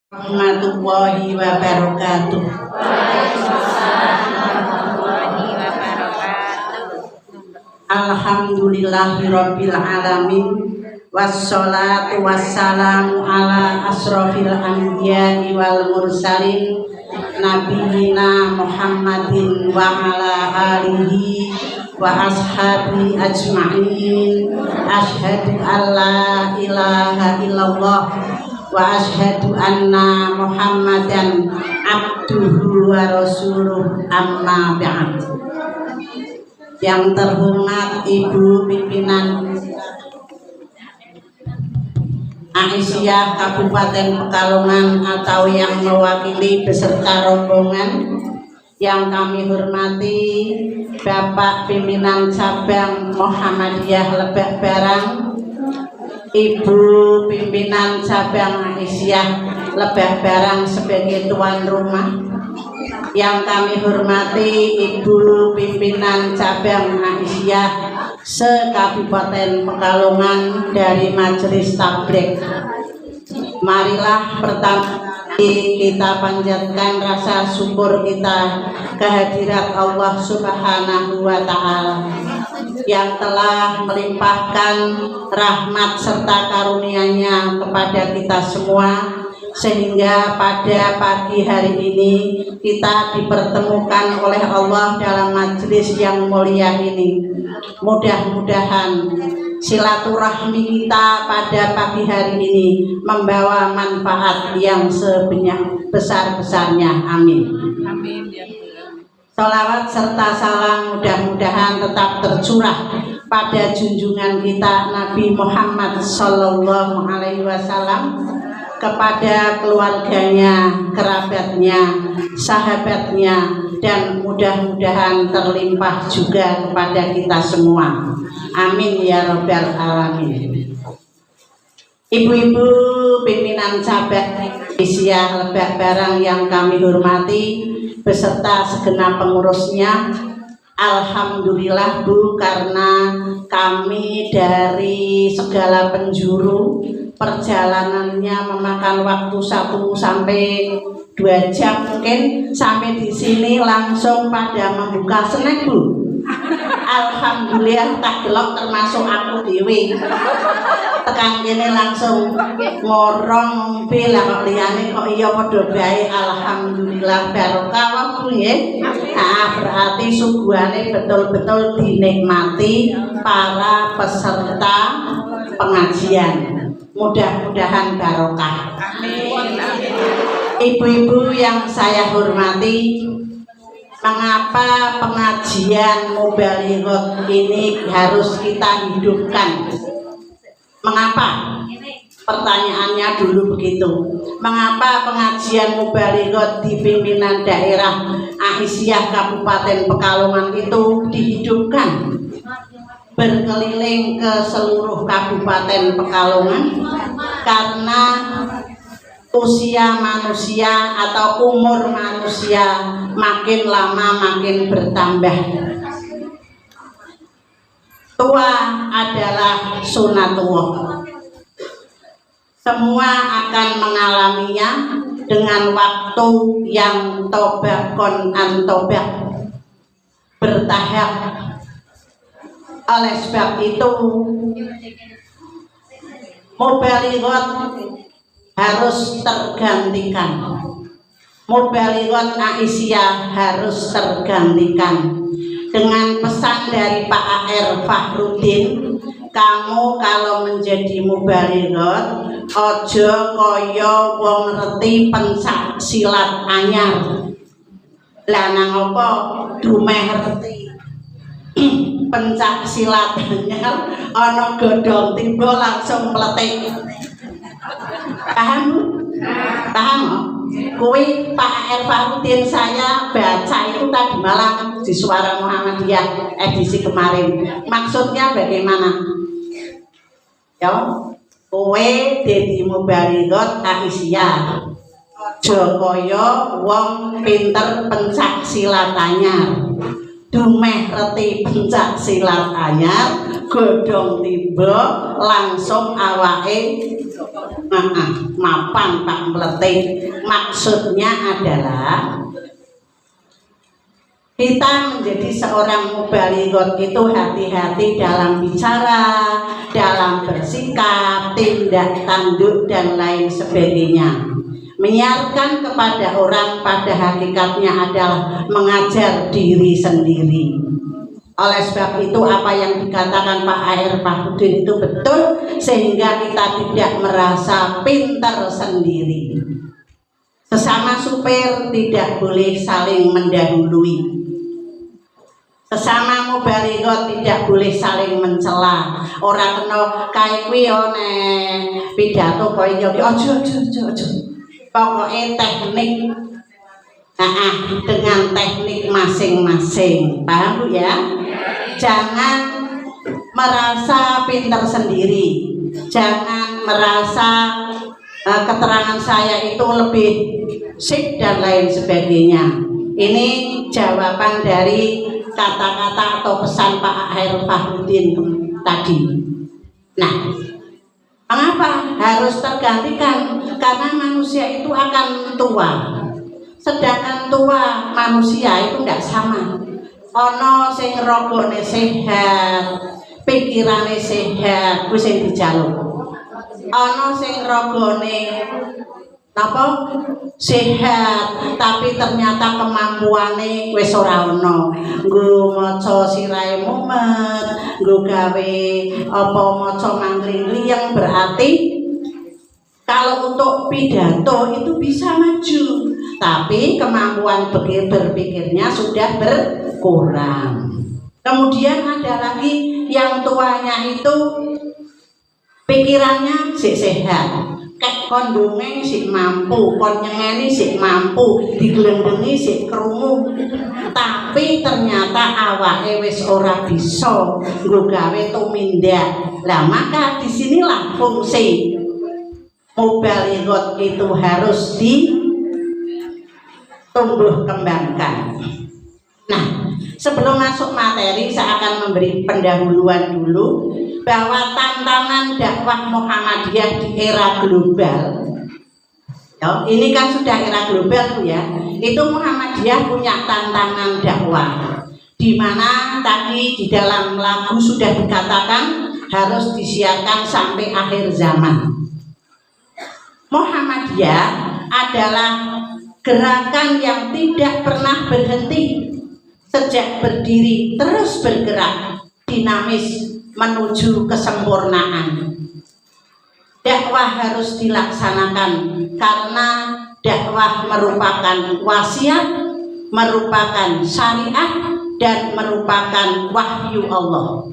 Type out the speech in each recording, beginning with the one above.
Warahmatullahi wabarakatuh. Alhamdulillahirabbil alamin. Wassalatu wassalamu ala asrofil anbiya'i wal mursalin nabiyina Muhammadin wa ala alihi wa ashabi ajma'in. Asyhadu an la ilaha illallah wa asyhadu anna Muhammadan abduhu wa rasuluh, amma ba'd. Yang terhormat Ibu Pimpinan Aisyah Kabupaten Pekalongan atau yang mewakili beserta rombongan, yang kami hormati Bapak Pimpinan Cabang Muhammadiyah Lebak Barang, Ibu Pimpinan Cabang Aisyah Lebak Barang sebagai tuan rumah, yang kami hormati Ibu Pimpinan Cabang Aisyah se-Kabupaten Pekalongan dari Majelis Tabligh. Marilah pertama kita panjatkan rasa syukur kita kehadirat Allah Subhanahu wa Ta'ala yang telah melimpahkan rahmat serta karunia-Nya kepada kita semua, sehingga pada pagi hari ini kita dipertemukan oleh Allah dalam majelis yang mulia ini. Mudah-mudahan silaturahmi kita pada pagi hari ini membawa manfaat yang sebesar-besarnya. Amin. Amin. Salawat serta salam mudah-mudahan tetap tercurah pada junjungan kita Nabi Muhammad Sallallahu Alaihi Wasallam, kepada keluarganya, kerabatnya, sahabatnya, dan mudah-mudahan terlimpah juga kepada kita semua. Amin ya rabbal alamin. Ibu-ibu pimpinan cabang Aisyah Lebak Barang yang kami hormati beserta segenap pengurusnya, alhamdulillah Bu, karena kami dari segala penjuru perjalanannya memakan waktu 1 sampai 2 jam mungkin, sampai di sini langsung pada membuka snack Bu. Alhamdulillah tak delok termasuk aku dewi. Tekan kene langsung ngorong bila kok liyane kok iya padha bae. Alhamdulillah barokah Bu nggih. Nah, berarti suguhane betul-betul dinikmati para peserta pengajian. Mudah-mudahan barokah. Amin. Ibu-ibu yang saya hormati, mengapa pengajian Mubalighah ini harus kita hidupkan? Mengapa? Pertanyaannya dulu begitu. Mengapa pengajian Mubalighah di pimpinan daerah Aisyah Kabupaten Pekalongan itu dihidupkan? Berkeliling ke seluruh Kabupaten Pekalongan, karena usia manusia atau umur manusia makin lama makin bertambah. Tua adalah sunatullah. Semua akan mengalaminya dengan waktu yang tobakon antobak, bertahap. Oleh sebab itu Mubalighah harus tergantikan. Mubalighah Aisyah harus tergantikan dengan pesan dari Pak AR Fahrudin. Kamu kalau menjadi Mubalighah ojo kaya wong ngerti pencak silat anyar. Lah nang apa dumeh ngerti pencak silat anyar ana godhong tiba langsung meletik. Paham? Paham? Kuwi Pak R. Fahrudin saya baca itu tadi malam di Suara Muhammadiyah edisi kemarin. Maksudnya bagaimana? Ya, kowe dadi Mubalighah Aisyah aja kaya wong pinter pencak silat anyar. Dumeh reti pencak silat anyar godhong tiba langsung awake mapan Pak Meletik. Maksudnya adalah kita menjadi seorang mubalighah itu hati-hati dalam bicara, dalam bersikap, tindak tanduk dan lain sebagainya. Menyiarkan kepada orang pada hakikatnya adalah mengajar diri sendiri. Oleh sebab itu apa yang dikatakan Pak A.R. Fahrudin itu betul, sehingga kita tidak merasa pintar sendiri. Sesama supir tidak boleh saling mendahului. Sesama mubalighah tidak boleh saling mencela. Ora kena kae kuwi pidato koyo iki aja. Pokoke teknik dengan teknik masing-masing. Paham Bu ya? Jangan merasa pintar sendiri. Jangan merasa keterangan saya itu lebih sip dan lain sebagainya. Ini jawaban dari kata-kata atau pesan Pak A.R. Fahrudin tadi. Nah, mengapa harus tergantikan? Karena manusia itu akan tua. Sedangkan tua manusia itu tidak sama. Ono sing rogone sehat, pikirane sehat, kuwi sing dijaluk. Ono sing rogone apa sehat tapi ternyata kemampuane wis ora ono. Nggo maca sirahe mumet, nggo gawe apa maca mangling-liyeng, berarti kalau untuk pidato itu bisa maju, tapi kemampuan berpikirnya sudah berkurang. Kemudian ada lagi yang tuanya itu pikirannya sehat. Kek kon dongeng sik mampu, kon nyengeni sik mampu, diglendengi sik krungu. Tapi ternyata awake wis ora bisa nggo gawe tumindak. Lah maka disinilah fungsi mubalighah itu harus ditumbuh kembangkan. Nah, sebelum masuk materi saya akan memberi pendahuluan dulu bahwa tantangan dakwah Muhammadiyah di era global, ini kan sudah era global Bu ya, itu Muhammadiyah punya tantangan dakwah, di mana tadi di dalam lagu sudah dikatakan harus disiarkan sampai akhir zaman. Muhammadiyah adalah gerakan yang tidak pernah berhenti. Sejak berdiri terus bergerak dinamis menuju kesempurnaan. Dakwah harus dilaksanakan karena dakwah merupakan wasiat, merupakan syariat, dan merupakan wahyu Allah.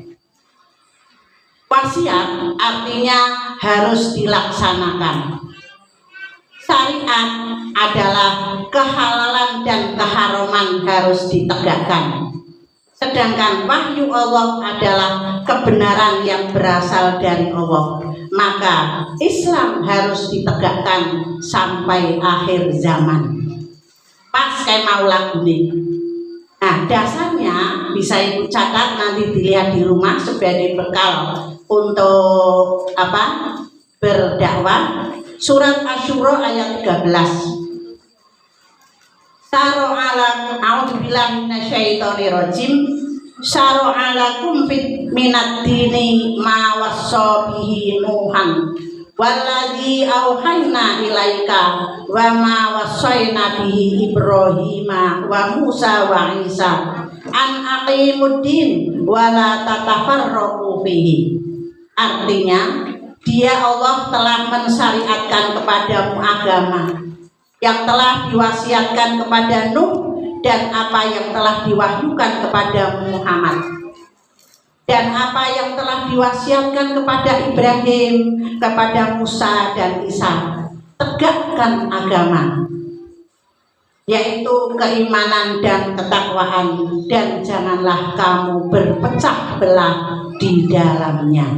Wasiat artinya harus dilaksanakan. Syariat adalah kehalalan dan keharaman harus ditegakkan. Sedangkan wahyu Allah adalah kebenaran yang berasal dari Allah. Maka Islam harus ditegakkan sampai akhir zaman. Pas kayak mau lagu nih. Nah, dasarnya bisa Ibu catat, nanti dilihat di rumah sebagai bekal untuk apa? Berdakwah. Surat Asy-Syura ayat 13. Syara'alakum a'udzubillahi minasyaitonirrajim. Syara'alakum fit minad dini ma wassa bihi Nuhan walladzi auhayna ilaika wa ma wassayna bihi Ibrahima wa Musa wa Isa an aqimuddin wa la tatafarraqu fihi. Artinya, Dia Allah telah mensyariatkan kepadamu agama yang telah diwasiatkan kepada Nuh dan apa yang telah diwahyukan kepada Muhammad dan apa yang telah diwasiatkan kepada Ibrahim, kepada Musa dan Isa. Tegakkan agama, yaitu keimanan dan ketakwaan, dan janganlah kamu berpecah belah di dalamnya,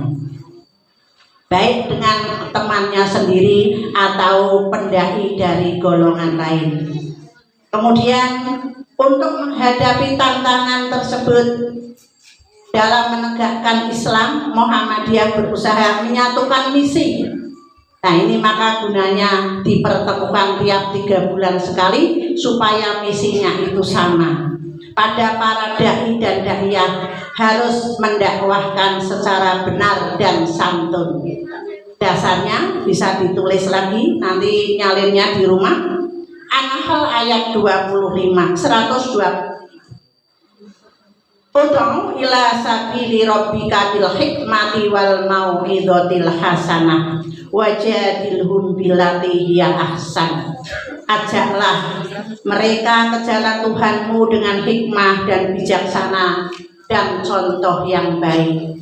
baik dengan temannya sendiri atau pendai dari golongan lain. Kemudian untuk menghadapi tantangan tersebut dalam menegakkan Islam, Muhammadiyah berusaha menyatukan misi. Nah ini maka gunanya dipertemukan tiap 3 bulan sekali supaya misinya itu sama. Pada para dai dan daiyah harus mendakwahkan secara benar dan santun. Dasarnya bisa ditulis lagi nanti nyalinnya di rumah. An-Nahl ayat 25 120. Ud'u ila sabili rabbika bil hikmati wal mau'izatil hasanah wajadilhum billati hiya ahsan. Ajaklah mereka ke jalan Tuhanmu dengan hikmah dan bijaksana dan contoh yang baik.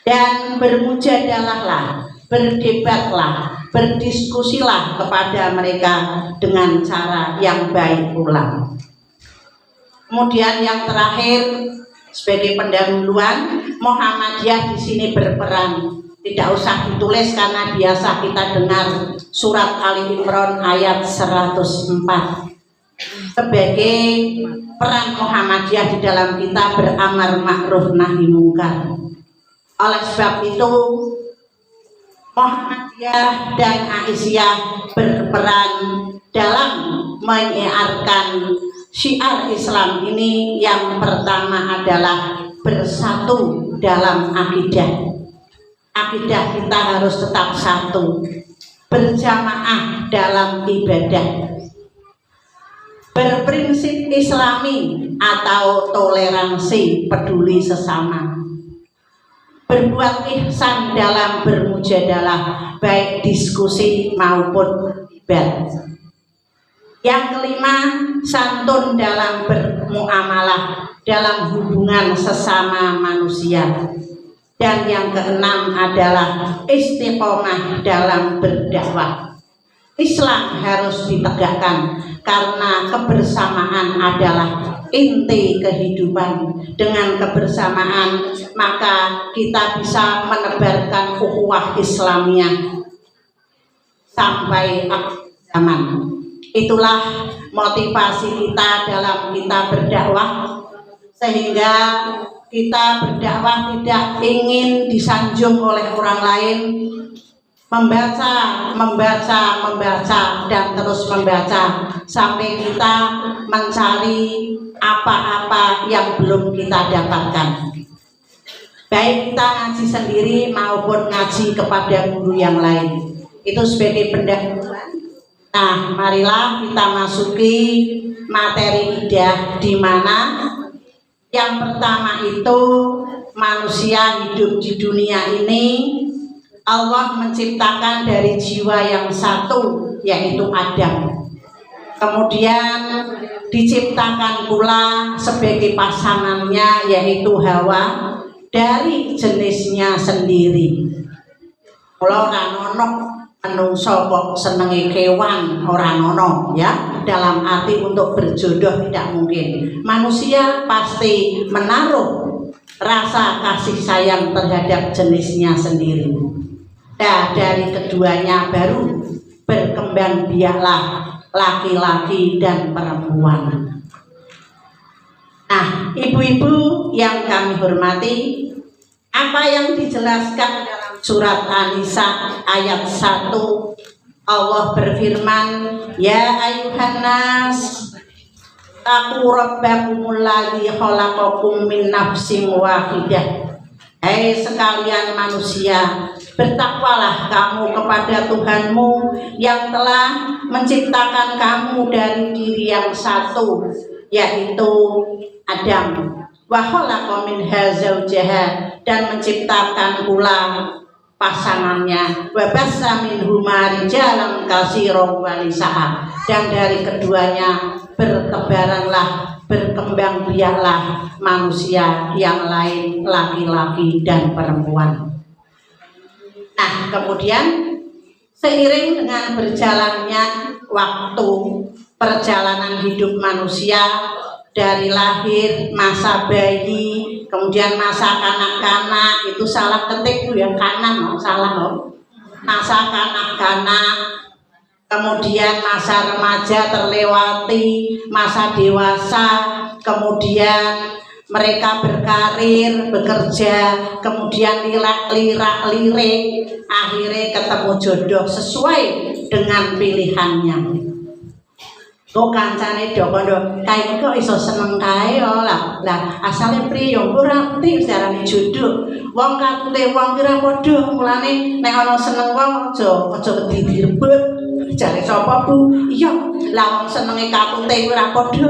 Dan bermujadalahlah, berdebatlah, berdiskusilah kepada mereka dengan cara yang baik pula. Kemudian yang terakhir sebagai pendahuluan, Muhammadiyah di sini berperan. Tidak usah ditulis karena biasa kita dengar surat Ali Imran ayat 104. Sebagai peran Muhammadiyah di dalam kita beramar ma'ruf nahi mungkar. Oleh sebab itu Muhammadiyah dan Aisyah berperan dalam menyiarkan syiar Islam ini. Yang pertama adalah bersatu dalam akidah. Akidah kita harus tetap satu, berjamaah dalam ibadah, berprinsip Islami atau toleransi, peduli sesama, berbuat ihsan dalam bermujadalah baik diskusi maupun debat. Yang kelima, santun dalam bermuamalah dalam hubungan sesama manusia. Dan yang keenam adalah istiqomah dalam berdakwah. Islam harus ditegakkan karena kebersamaan adalah inti kehidupan. Dengan kebersamaan maka kita bisa menebarkan ukhuwah Islamiyah sampai akhir zaman. Itulah motivasi kita dalam kita berdakwah, sehingga kita berdakwah tidak ingin disanjung oleh orang lain, membaca dan terus membaca sampai kita mencari apa-apa yang belum kita dapatkan. Baik kita ngaji sendiri maupun ngaji kepada guru yang lain. Itu sebagai pendahuluan. Nah, marilah kita masuki materi idah, di mana yang pertama itu manusia hidup di dunia ini Allah menciptakan dari jiwa yang satu, yaitu Adam. Kemudian diciptakan pula sebagai pasangannya, yaitu Hawa, dari jenisnya sendiri. Kalau orang menungso kok senengi kewan, orang ono ya, dalam arti untuk berjodoh tidak mungkin. Manusia pasti menaruh rasa kasih sayang terhadap jenisnya sendiri. Nah, dari keduanya baru berkembang biaklah laki-laki dan perempuan. Nah, ibu-ibu yang kami hormati, apa yang dijelaskan dalam surat An-Nisa ayat 1, Allah berfirman, ya ayuhan nas taqu rabbakumul ladzi khalaqakum min nafsin wahidah. Hai sekalian manusia, bertakwalah kamu kepada Tuhanmu yang telah menciptakan kamu dari diri yang satu, yaitu Adam. Wa khalaqa minha zawjaha, dan menciptakan pula pasangannya. Wa bassa minhuma rijalan katsiran wa nisaa, dan dari keduanya bertebaranlah, berkembang biaklah manusia yang lain, laki-laki dan perempuan. Nah, kemudian seiring dengan berjalannya waktu, perjalanan hidup manusia dari lahir, masa bayi, kemudian masa kanak-kanak, itu salah ketik tuh yang kanan, salah loh. Masa kanak-kanak, kemudian masa remaja terlewati, masa dewasa, kemudian mereka berkarir, bekerja, kemudian lirik, akhirnya ketemu jodoh sesuai dengan pilihannya. Kok kancane do kondo kae kok iso seneng kae lah. Lah asale priye yo ora ngerti jarane jodoh. Wong katute wong kira padha, mulane nek ana seneng wong aja wedi direbut. Jare sapa Bu? Iya, lah wong senenge katute ora padha.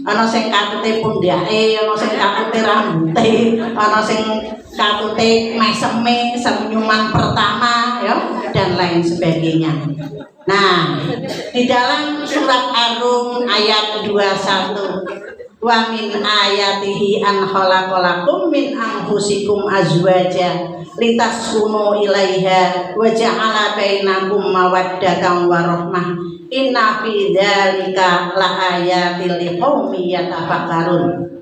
Ana sing katute pundhake, ana sing katute rambute, ana sing katute meseme, senyuman pertama ya dan lain sebagainya. Nah, di dalam surat Ar-Rum ayat 21, wa min ayatihi an khalaqalakum min anfusikum azwaja litaskunu ilaiha wa ja'ala bainakum mawaddatan wa rahmah inna fi dzalika laayatil liqaumin yatafakkarun.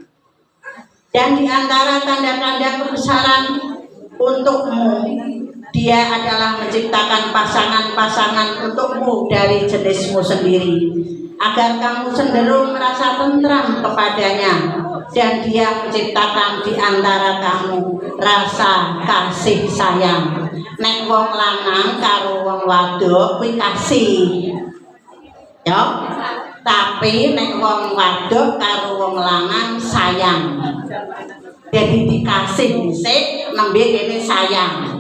Dan di antara tanda-tanda kebesaran untukmu, Dia adalah menciptakan pasangan-pasangan untukmu dari jenismu sendiri, agar kamu cenderung merasa tentram kepadanya. Dan Dia menciptakan di antara kamu rasa kasih sayang. Nek wong lanang karo wong wadok kuwi kasih, ya. Tapi nek wong wadok karo wong lanang sayang. Jadi dikasih dhisik, nembe kene sayang.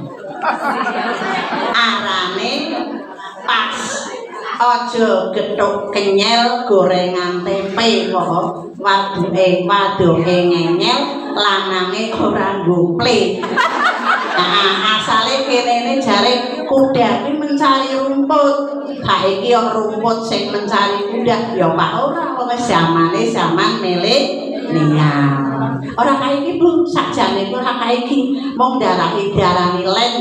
Arane pas, aja gethuk kenyel gorengan tempe kok waduke ngenyel lanange ora nggople. Nah, asale kene jare kuda iki mencari rumput. Ha iki yo rumput sing mencari kuda ya Pak ora wis zaman milenial. Ora kae iki Bu, sakjane ora kae iki mung darani len.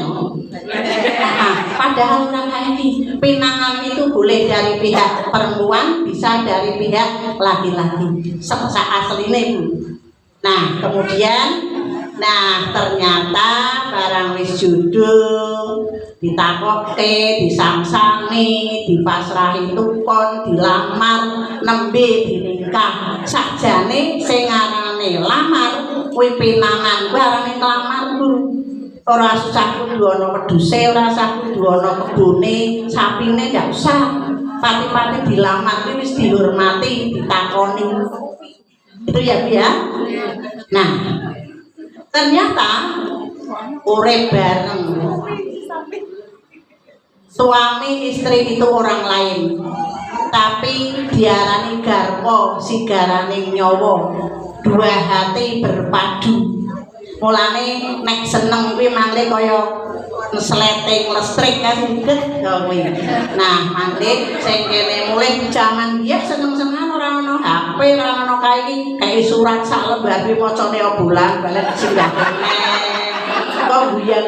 Padahal ora kae iki. Pinangan itu boleh dari pihak perempuan, bisa dari pihak laki-laki. Sak asline Bu. Nah, kemudian ternyata barang wis jodoh ditakokke, disangsani, dipasrahi tukon, dilamar, nembe dinikah. Sakjane sing ngarane lamar kuwi pinangan barane nglamar Bu. Ora usah kudu ana wedhuse, ora usah kudu ana kebone, sapine ndak usah. Pati-pati dilamar kuwi wis dihormati, ditakoni. Itu ya Bu ya. Nah, ternyata urip bareng. Suami istri itu orang lain, tapi diarani garwa, sigarane nyawa. Dua hati berpadu. Mulane nek seneng kuwi mangke kaya nesleting listrik kasingget kuwi. Nah, mangke sing kene mulih jaman biyen seneng-senengan ora ono HP, ora ono kae surat sak lembar kuwi macane bulan balik singgah kene. Kok guyu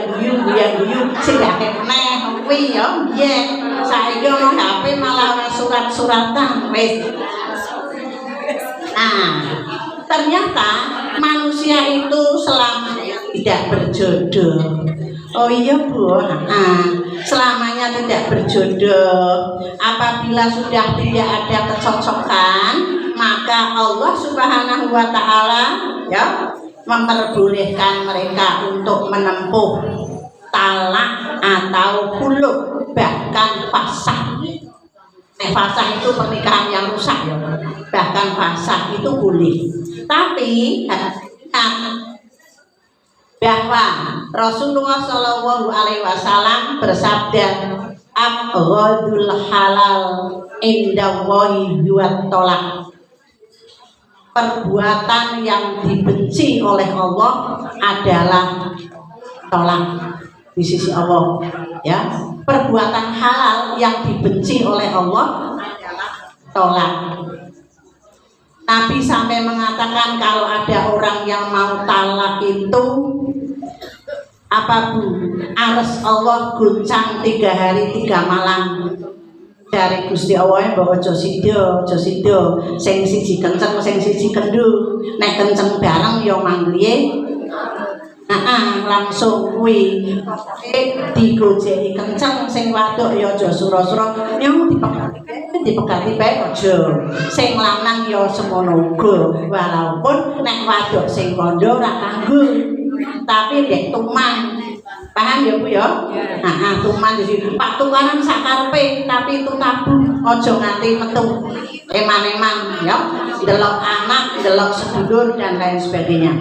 sing gak kene kuwi ya biyen. Saiki ono HP malah ora surat-suratan wis. Nah, ternyata manusia itu selamanya tidak berjodoh. Oh iya Bu, selamanya tidak berjodoh. Apabila sudah tidak ada kecocokan, maka Allah Subhanahu wa Ta'ala ya memperbolehkan mereka untuk menempuh talak atau khulud, bahkan fasakh. Fasakh itu pernikahan yang rusak ya. Bahkan fasakh itu boleh. Tapi bahwa Rasulullah Shallallahu Alaihi Wasallam bersabda, "Abghadul halal indallahi wa tolak." Perbuatan yang dibenci oleh Allah adalah tolak di sisi Allah. Ya, perbuatan halal yang dibenci oleh Allah adalah tolak. Nabi sampai mengatakan kalau ada orang yang mau talak itu apa Bu? Arsy Allah guncang 3 hari 3 malam. Dari Gusti Allah mbok aja sida, sing siji kenceng, sing siji kendhu. Nek kenceng bareng ya mangglihe. langsung kuwi digojeki kenceng sing wadok ya aja sura-sura nyong dipegati bae aja sing lanang ya semono uga walaupun nek wadok sing kandha ora kanggo tapi dek tuman paham ya Bu ya tuman di sini Pak tukaran sakarepe tapi itu tabu aja nganti metu eman-eman ya delok anak delok sedulur dan lain sebagainya.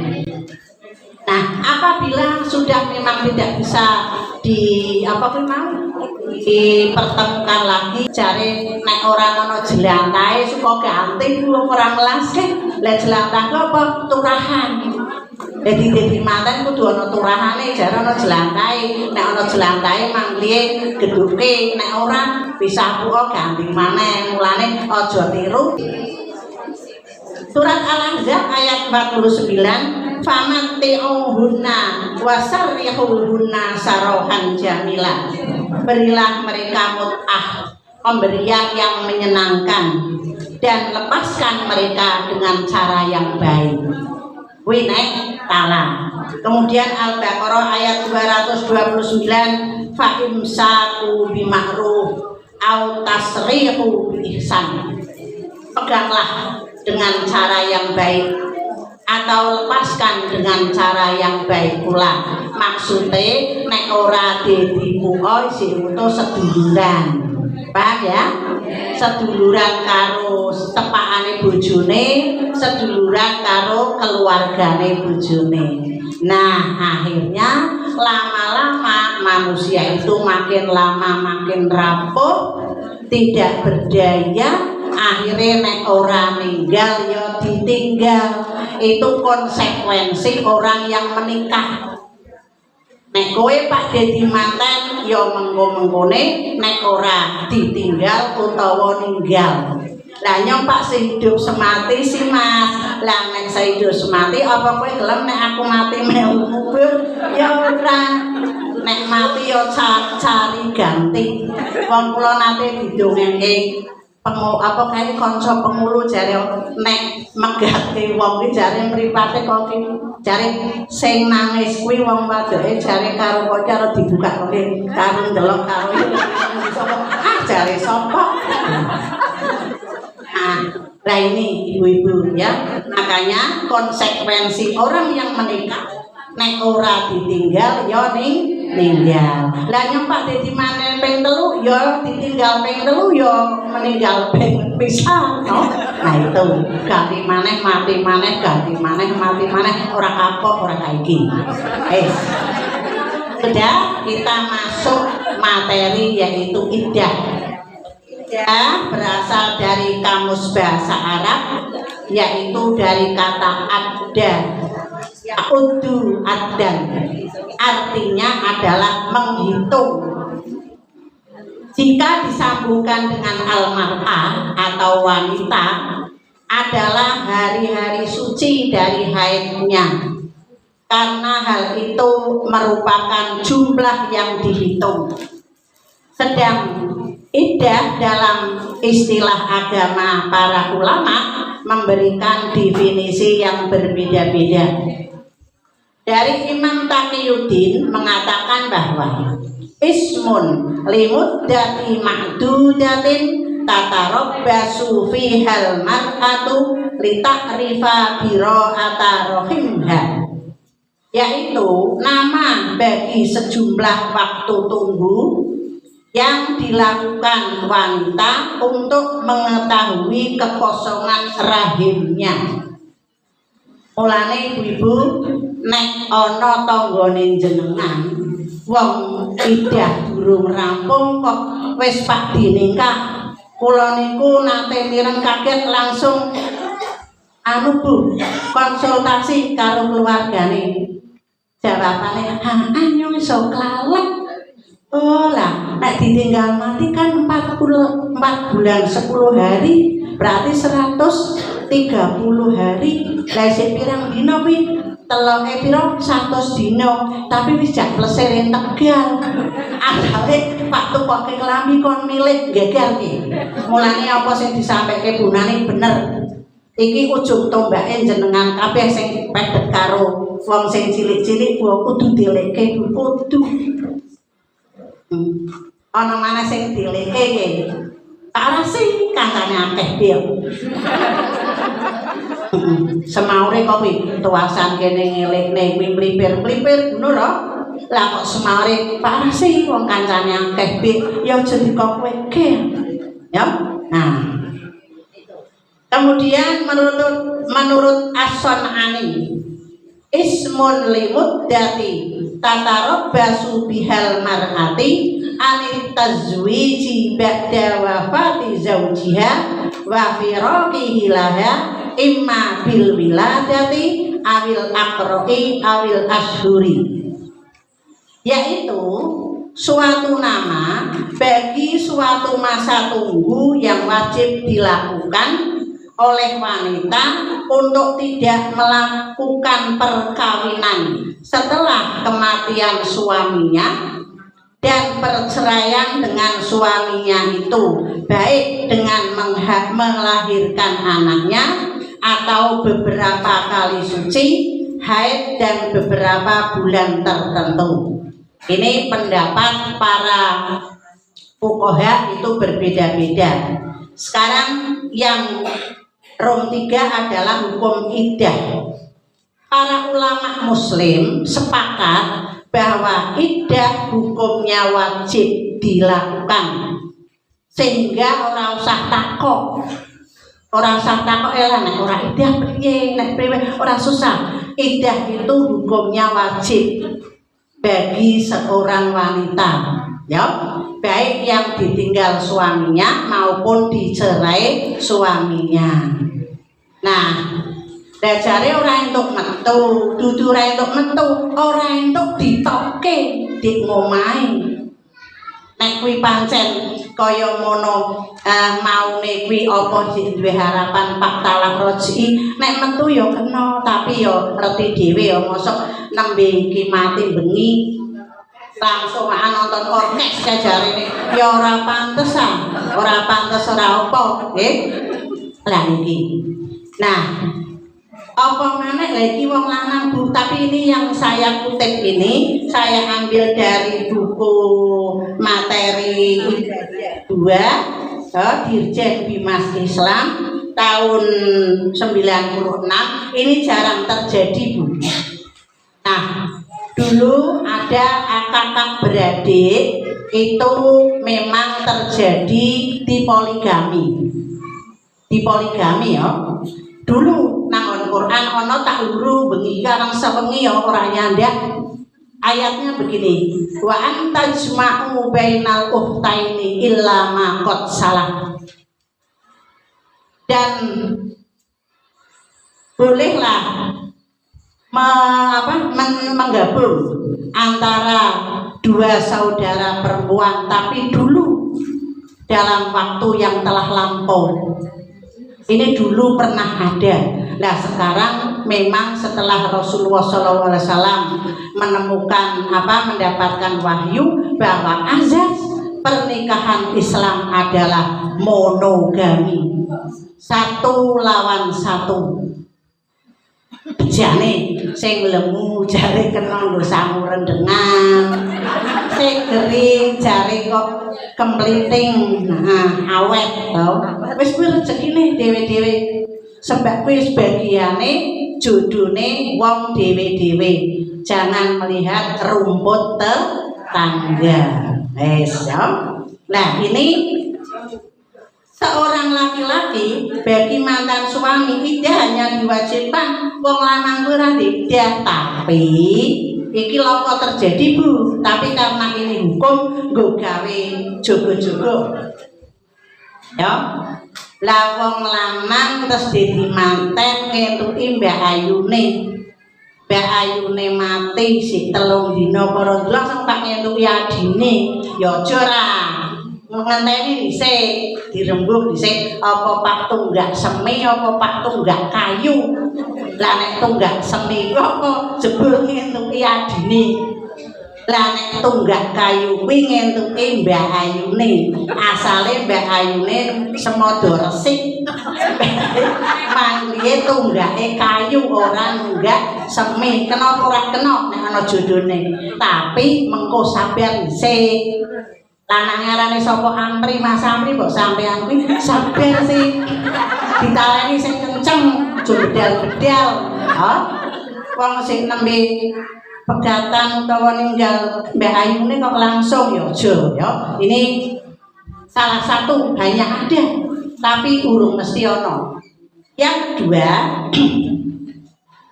Nah, apabila sudah memang tidak bisa dipertemukan lagi, cari nek orang ono jelantai suka ganting orang melasih, lek jelantai apa turahan. Jadi manten kudu ono turahane, jare ono jelantai, nek ono jelantai manglihe geduke, nek ora bisa puo ganti maneh, mulane aja tiru. Surat Al-Ahzab ayat 49 famatti'uhunna wasarrihuhunna sarahan jamila. Berilah mereka mut'ah, pemberian yang menyenangkan dan lepaskan mereka dengan cara yang baik. Winek tala. Kemudian Al-Baqarah ayat 229 fa imsaku bima'ruf au tasrihu bi ihsan. Peganglah dengan cara yang baik atau lepaskan dengan cara yang baik pula. Maksudnya nek ora dipuo sing utuh seduluran. Paham ya? Seduluran karo tepakane bojone, seduluran karo keluargane bojone. Nah, akhirnya lama-lama manusia itu makin lama makin rapuh, tidak berdaya. Akhirnya nek ora ninggal ya ditinggal. Itu konsekuensi orang yang menikah. Nek kowe Pak dadi manten ya mengko-mengkone, nek ora ditinggal utawa ninggal. Lah nyong Pak sing hidup semati sih Mas. Lah nek saya hidup semati apa kowe gelem nek aku mati melu kubur? Ya ora. Nek mati ya cari ganti. Wong kula nate didongengke kae kanca pengulu jare nek megate wong iki jare mripate kok jare sing nangis kuwi wong wadoke jare karo karo dibuka kok karo ndelok karo jare sapa lah ini ibu-ibu ya, makanya konsekuensi orang yang menikah nek ora ditinggal ya ninggal. Lah nyempak dadi maneh ping 3 ya ditinggal ping 3 ya meninggal ping pisan no. Nah itu ganti maneh mati maneh ganti maneh mati maneh ora kapok ora kaiki. Sudah kita masuk materi yaitu iddah. Iddah berasal dari kamus bahasa Arab yaitu dari kata adda. Ya'uddu addan artinya adalah menghitung. Jika disambungkan dengan al-mar'ah atau wanita adalah hari-hari suci dari haidnya, karena hal itu merupakan jumlah yang dihitung. Sedang iddah dalam istilah agama para ulama memberikan definisi yang berbeda-beda. Dari Imam Taqiyuddin mengatakan bahwa ismun limuddati ma'dudatin tatarabbasu fihal mar'atu lita'rifa bira'ata rahimha, yaitu nama bagi sejumlah waktu tunggu yang dilakukan wanita untuk mengetahui kekosongan rahimnya. Mulane ibu-ibu nek ana tanggane jenengan wong iddah durung rampung kok wis pak dinikah, kula niku nate mireng kaget langsung Bu konsultasi karo keluargane. Jawabane anyong iso klalek. Oh lah nek ditinggal mati kan 4 bulan 10 hari berarti 130 hari. Lah sik pirang dina kuwi teloke pira 100 dina tapi wis jak plesere Tegal. Adale Pak tukoke kelambi kon milih geger iki. Mulane apa sing disampaike bunane bener. Iki ujung tombake jenengan kabeh sing pedhet karo wong sing cilik-cilik kudu dileke kudu. Ana maneh sing dileke nggih. Arasi kancane akeh dia. Semaure kok kuwi tuasan kene ngelekne kuwi mlipir-mlipir ngono lho. Lah kok semaure parasi wong kancane akeh bi ya aja dikokweke. Ya. Nah. Kemudian menurut As-San'ani ismun limuddati tatarabbasu bihal mar'ati anit tazwiji ba'da wafati zawjiha wa firaqihi laha imma bil wiladati awil aqra'i awil ashhuri, yaitu suatu nama bagi suatu masa tunggu yang wajib dilakukan oleh wanita untuk tidak melakukan perkawinan setelah kematian suaminya dan perceraian dengan suaminya itu, baik dengan melahirkan anaknya atau beberapa kali suci, haid dan beberapa bulan tertentu. Ini pendapat para fuqaha itu berbeda-beda. Sekarang yang Rom 3 adalah hukum iddah. Para ulama muslim sepakat bahwa iddah hukumnya wajib dilakukan, sehingga orang usah takok. Orang usah takok nek ora iddah piye, nek priwe, ora susah. Iddah itu hukumnya wajib bagi seorang wanita, ya, baik yang ditinggal suaminya maupun dicerai suaminya. Nah, dajare ora entuk metu, dudu ora entuk metu, ora entuk ditokke dik ngomahe. Nek kuwi pancen kaya ngono maune kuwi apa sing duwe harapan Pak Talak Roji, nek metu ya kena, tapi ya reti dhewe ya mosok nembe iki mati bengi langsung nonton orkes jarene ya ora pantesan, ora pantes ora apa nggih. Lah iki. Nah, apa maneh lagi wong lanang Bu, tapi ini yang saya kutip ini saya ambil dari buku materi 2 Dirjen Bimas Islam tahun 96. Ini jarang terjadi Bu. Nah, dulu ada kakak beradik itu memang terjadi di poligami. Di poligami ya. Dulu nang Quran ana tak luru bengi karang sewengi ya ora nyandak. Ayatnya begini, wa antajma'u bainal ukhtaini illa ma qad salah. Dan bolehlah menggabung antara dua saudara perempuan, tapi dulu dalam waktu yang telah lampau. Ini dulu pernah ada. Nah, sekarang memang setelah Rasulullah SAW mendapatkan wahyu bahwa azas pernikahan Islam adalah monogami, 1 lawan 1. Jane sing lemu jare kena nggo samu rendengan, sing kering jare kok kempliting, awet to. Wis kuwi rezekine dhewe-dhewe. Sebab kuwi sebagiane jodone wong dhewe-dhewe. Jangan melihat rumput tetangga. Wis ya. Nah, ini seorang laki-laki bagi mantan suami iddah hanya diwajibkan wong lanang kuwi ora iddah, tapi iki loko terjadi Bu, tapi karena ini hukum nggo gawe jogo-jogo ya. Lah wong lanang terus dadi manten ngetuki Mbak Ayune. Mbak Ayune mati sik 3 dina para langsung tak ngetuki adine. Ya aja ra ngenteni dhisik, dirembug dhisik apa Pak Tunggak Semi apa Pak Tunggak Kayu. Lah nek Tunggak Semi kok jebul ngentuki adine. Lah nek tunggak kayu kuwi ngentuke Mbah Ayune. Asale Mbah Ayune semodo resik. Mangke tunggake kayu ora nunggak semi. Kenapa ora kena nek ana jodone. Tapi mengko sampean dhisik. Lanang ngarane sapa Amri Mas Amri mbok sampean kuwi sabar sih. Ditaleni sing kenceng, aja bedal-bedal. Ha? Wong sing nembe pegatan utawa ninggal Mbak Ayune kok langsung ya aja ya. Ini salah satu banyak ada tapi urung mesti ono. Yang kedua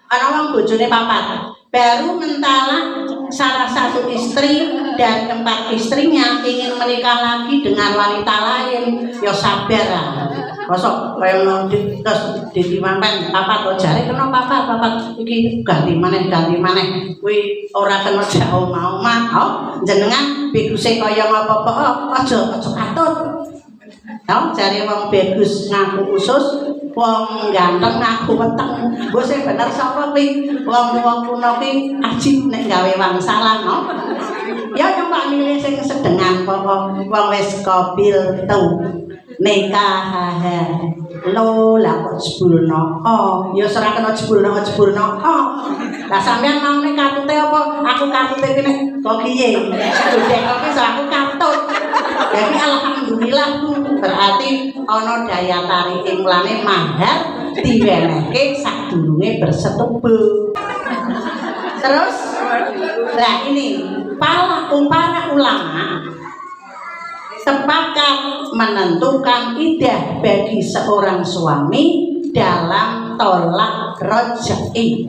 ana wong bojone papat baru mentala salah satu istri dan keempat istrinya ingin menikah lagi dengan wanita lain ya sabar lah. Kosok kaya ngondi terus ditimanten papat kok jare kena papat iki ganti maneh kuwi ora kena jak omah-omah jenengan beguse kaya ngopo-opo aja katut jare wong begus ngaku usus wong ganteng ngaku weteng mbok sing bener sapa kuwi wong-wong kuno kuwi ajib nek gawe wangsalan ya nyoba milih sing sedengan pokok wong wis kabil tuh nikah lo lah kok jebulno ya ora kena jebulno lah sampean mau nek katute apa aku katute iki nek kok piye godhek kok iso aku katut jadi alhamdulillah berarti ana daya tarik mulane mahar diwenehke sadurunge bersetubuh terus lah ini para ulama sepakat menentukan iddah bagi seorang suami dalam tolak raj'i.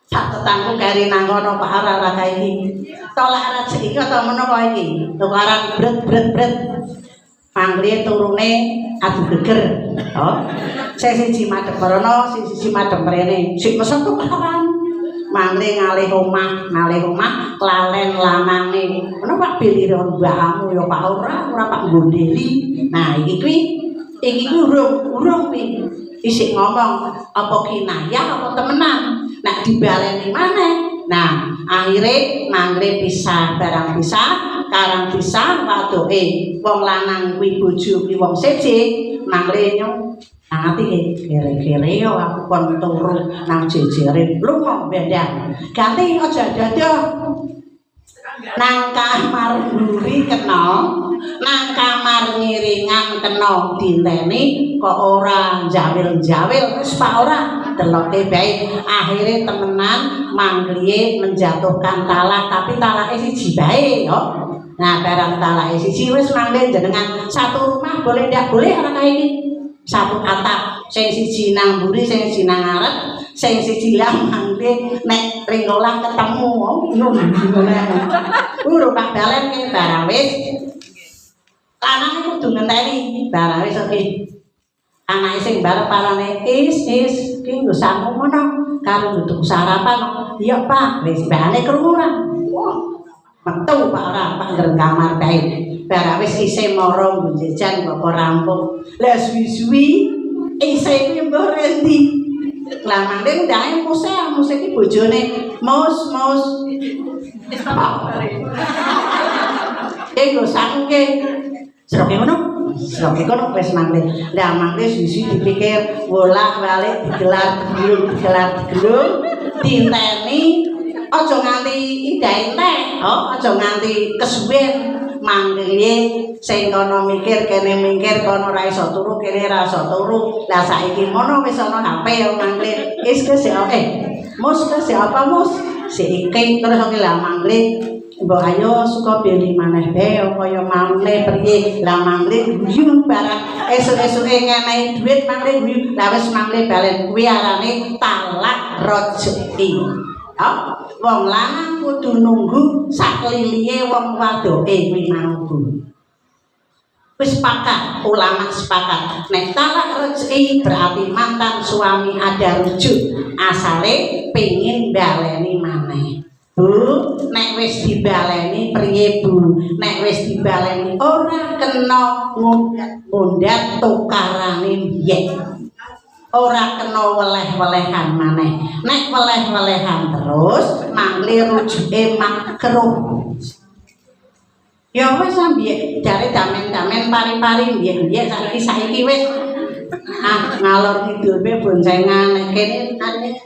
Sak tetangku kari nang kono Pak Arara iki. Tolak raj'i iki atau menapa iki? Tukaran bret. Mangkene turune adu geger. Sing siji madhep rono, sing siji madhep mrene. Sing mesen tukaran. Mangkene ngalih omah lalen lanange. Ono Pak Bilire mbahmu ya Pak ora Pak Gondeli. Nah, iki kuwi urung kuwi. Isih ngomong apa kinayah apa temenan. Nek dibaleni maneh. Nah, akhire mangkene pisah barang pisah, karang pisah waduke wong lanang kuwi bojo kuwi wong siji, mangkene nyong ati kere-kere yo aku kon turu nang jejere lunga bendang ganti aja dadah nang kamar mburi kena nang kamar ngiringan kena dinteni kok ora njawil-njawil wis Pak ora deloke bae akhire temenan manggliye menjatuhkan talak tapi talake siji bae yo nah barang talake siji wis mangke jenengan satu rumah boleh ndak boleh ora kae iki satu atap sing siji nang mburi sing siji nang ngarep sing siji lah mangke nek ring olah ketemu ngono urung Pak balen ki barang wis lanang kudu ngenteni barang wis oke anake sing barep parane is ki nggo samu ngono karo tuku sarapan iya Pak wis bane krungu ora wah metu Pak ora Pak ngger kamar kae barang wis isih mara jajan bapak rampung lah suwi-suwi isih kuwi mbok rendi lah mangke ndake musik iki bojone mus wis apa nggo sangke seroke ngono wis mangke lah mangke suwi-suwi dipikir bolak-balik digelar gelung dinteni aja nganti indah entek aja nganti kesuwen mangke sing kono mikir kene mikir kono ra iso turu kene ra iso turu lah saiki mono wis ana HP yo mangke wis oke mus apa mus siki terus oke lah mangke mbok ayo suka beli maneh bae kaya maneh priye lah mangke guyu barang esuk-esuke ngenehi duit mangke guyu lah wis mangke balen kuwi arane talak raj'i wong lanang kudu nunggu saklilihe wong wadoke kuwi mau wis sepakat ulama sepakat nek talak raj'i berarti mantan suami ada rujuk asale pengin baleni maneh Bu nek wis dibaleni priye Bu nek wis dibaleni ora kena ngundat tukarane biyen ora kena weleh-welehan maneh nek weleh-welehan terus mangli rujuke makruh. Ya wis sampe jare damen-damen pari-pari biyen saiki wis ngalor ngidulpe boncengan nek kene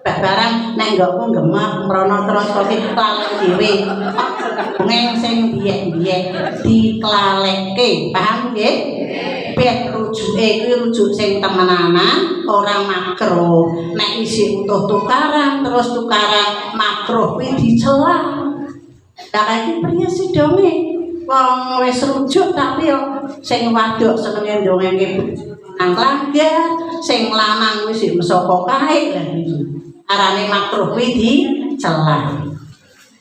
barang nek enggakku gemek mrono terus kok klalen dhewe. Ngeng sing biyen diklalekke, paham nggih? Ben rujuke kuwi rujuk sing temenanan, ora makruh. Nek isi utuh tukaran terus tukaran makruh kuwi dicela. Lah iki priye sidonge? Wong wis rujuk tapi yo sing wadok senenge ndongenge nang langgar, sing lanang wis mesaka kae lha iki. Arane makruh kuwi dicela.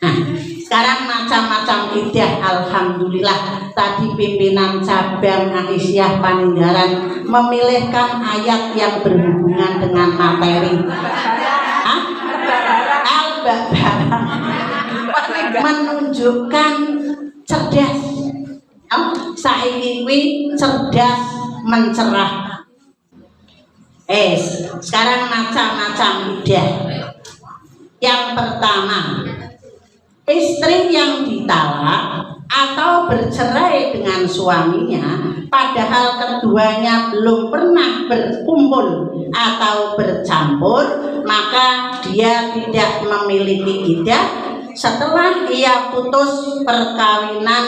Nah, sekarang macam-macam idah. Alhamdulillah tadi pimpinan cabang Aisyah Paninggaran memilihkan ayat yang berhubungan dengan materi. Al-Baqarah menunjukkan cerdas. Saiki kuwi cerdas mencerah. Sekarang macam-macam idah. Yang pertama, istri yang ditalak atau bercerai dengan suaminya padahal keduanya belum pernah berkumpul atau bercampur, maka dia tidak memiliki iddah. Setelah ia putus perkawinan,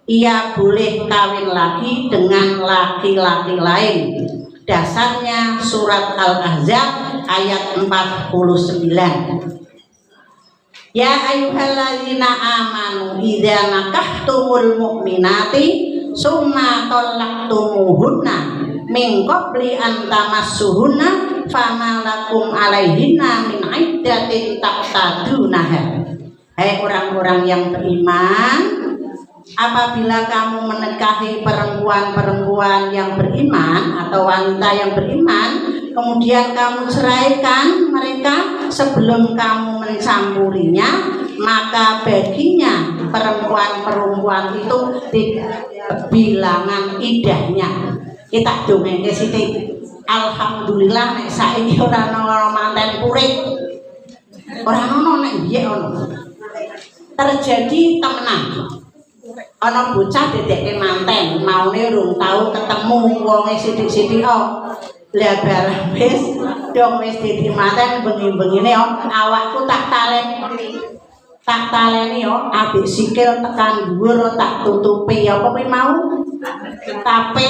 ia boleh kawin lagi dengan laki-laki lain. Dasarnya surat Al-Ahzab ayat 49. Ya ayyuhalladzina amanu idza nakahtumul mu'minati summa talaqtumuhunna min qabli an tamassuhunna fama lakum alaihinna min iddatin taqtadunaha. Hai orang-orang yang beriman, apabila kamu menikahi perempuan-perempuan yang beriman atau wanita yang beriman, kemudian kamu ceraikan mereka sebelum kamu mencampurinya, maka baginya perempuan-perempuan itu tidak bilangan idahnya. Kita dongeng ke sini. Alhamdulillah nek saiki ora ana manten purik. Ora ana nek biyen ana. Terjadi temenan. Ana bocah dedekke manten, maune urung tau ketemu wonge sithik-sithik kok. Lah bareng wis dong wis dadi manten bengi-bengine awakku tak taleni abis sikil tekan dhuwur tak tutupi apa kuwi mau. Tapi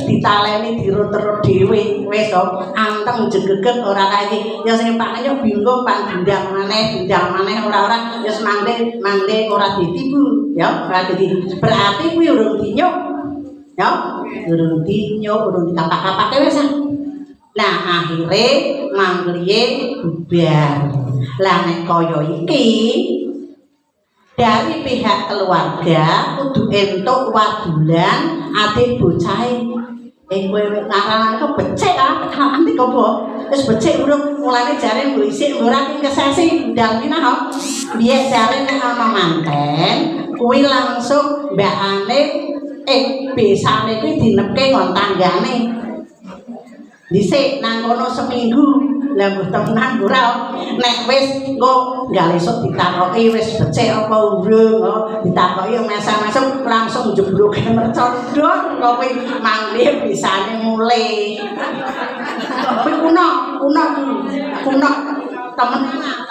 ditaleni dirut-rut dhewe wis anteng jegeget ora kae iki. Ya sing paknya bingung pan bindang maneh ora-ora wis mangke ora ditipu ya. Berarti kuwi urung dinyuk. Ya, urung dinyuk, urung dikapak-kapake wis. Nah, akhire mangkliye bubar. Lah nek kaya iki dari pihak keluarga kudu entuk wadulan adik bocahe. Kowe ngaran kok becik anti kok wis becik urung mulane jare mbok isik ora ki kesesi ndang minah. Biye jare nek ana manten kuwi langsung mbakane besane kuwi dinepke ngon tanggane. Dhisik nang kono seminggu lah mbuh temenan ora nek wis engko gak esuk ditakoki wis becik apa urung ditakoki mesem-mesem langsung njebloke mercon ndok kok kuwi mangke bisane mulai kuwi kuno temen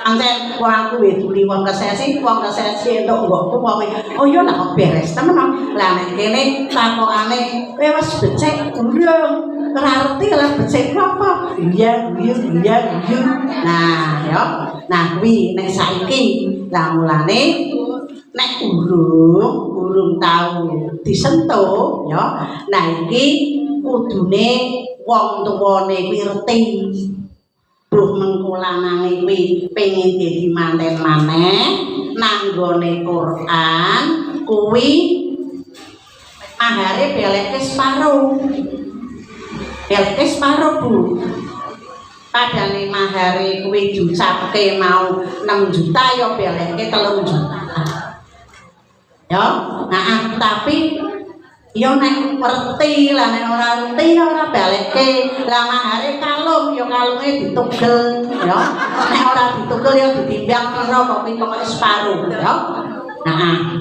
anjen wong aku weduli wong kesesi entuk mbokku wong oh iya lah kok beres temen lah nek kene takokane kowe wis becik urung berarti lah becik apa? Iya. Nah kuwi nek saiki lah mulane nek urung tau disentuh ya. Nah iki kudune wong tuwane kuwi ngerti. Bruh mengko lanange kuwi pengin dadi manten maneh nang nggone Quran kuwi mahare beleke separo. Belke separo Bu. Padane mahare kuwi diucapke mau 6 juta ya beleke 3 juta. Ya, nah tapi Ya nek ngerti lah, nek ora ngerti ora balekke. Lah mahare kalung ya kalunge ditugel ya. Nek ora ditugel ya ditimbang pira kok pokoke separuh ya. Nah.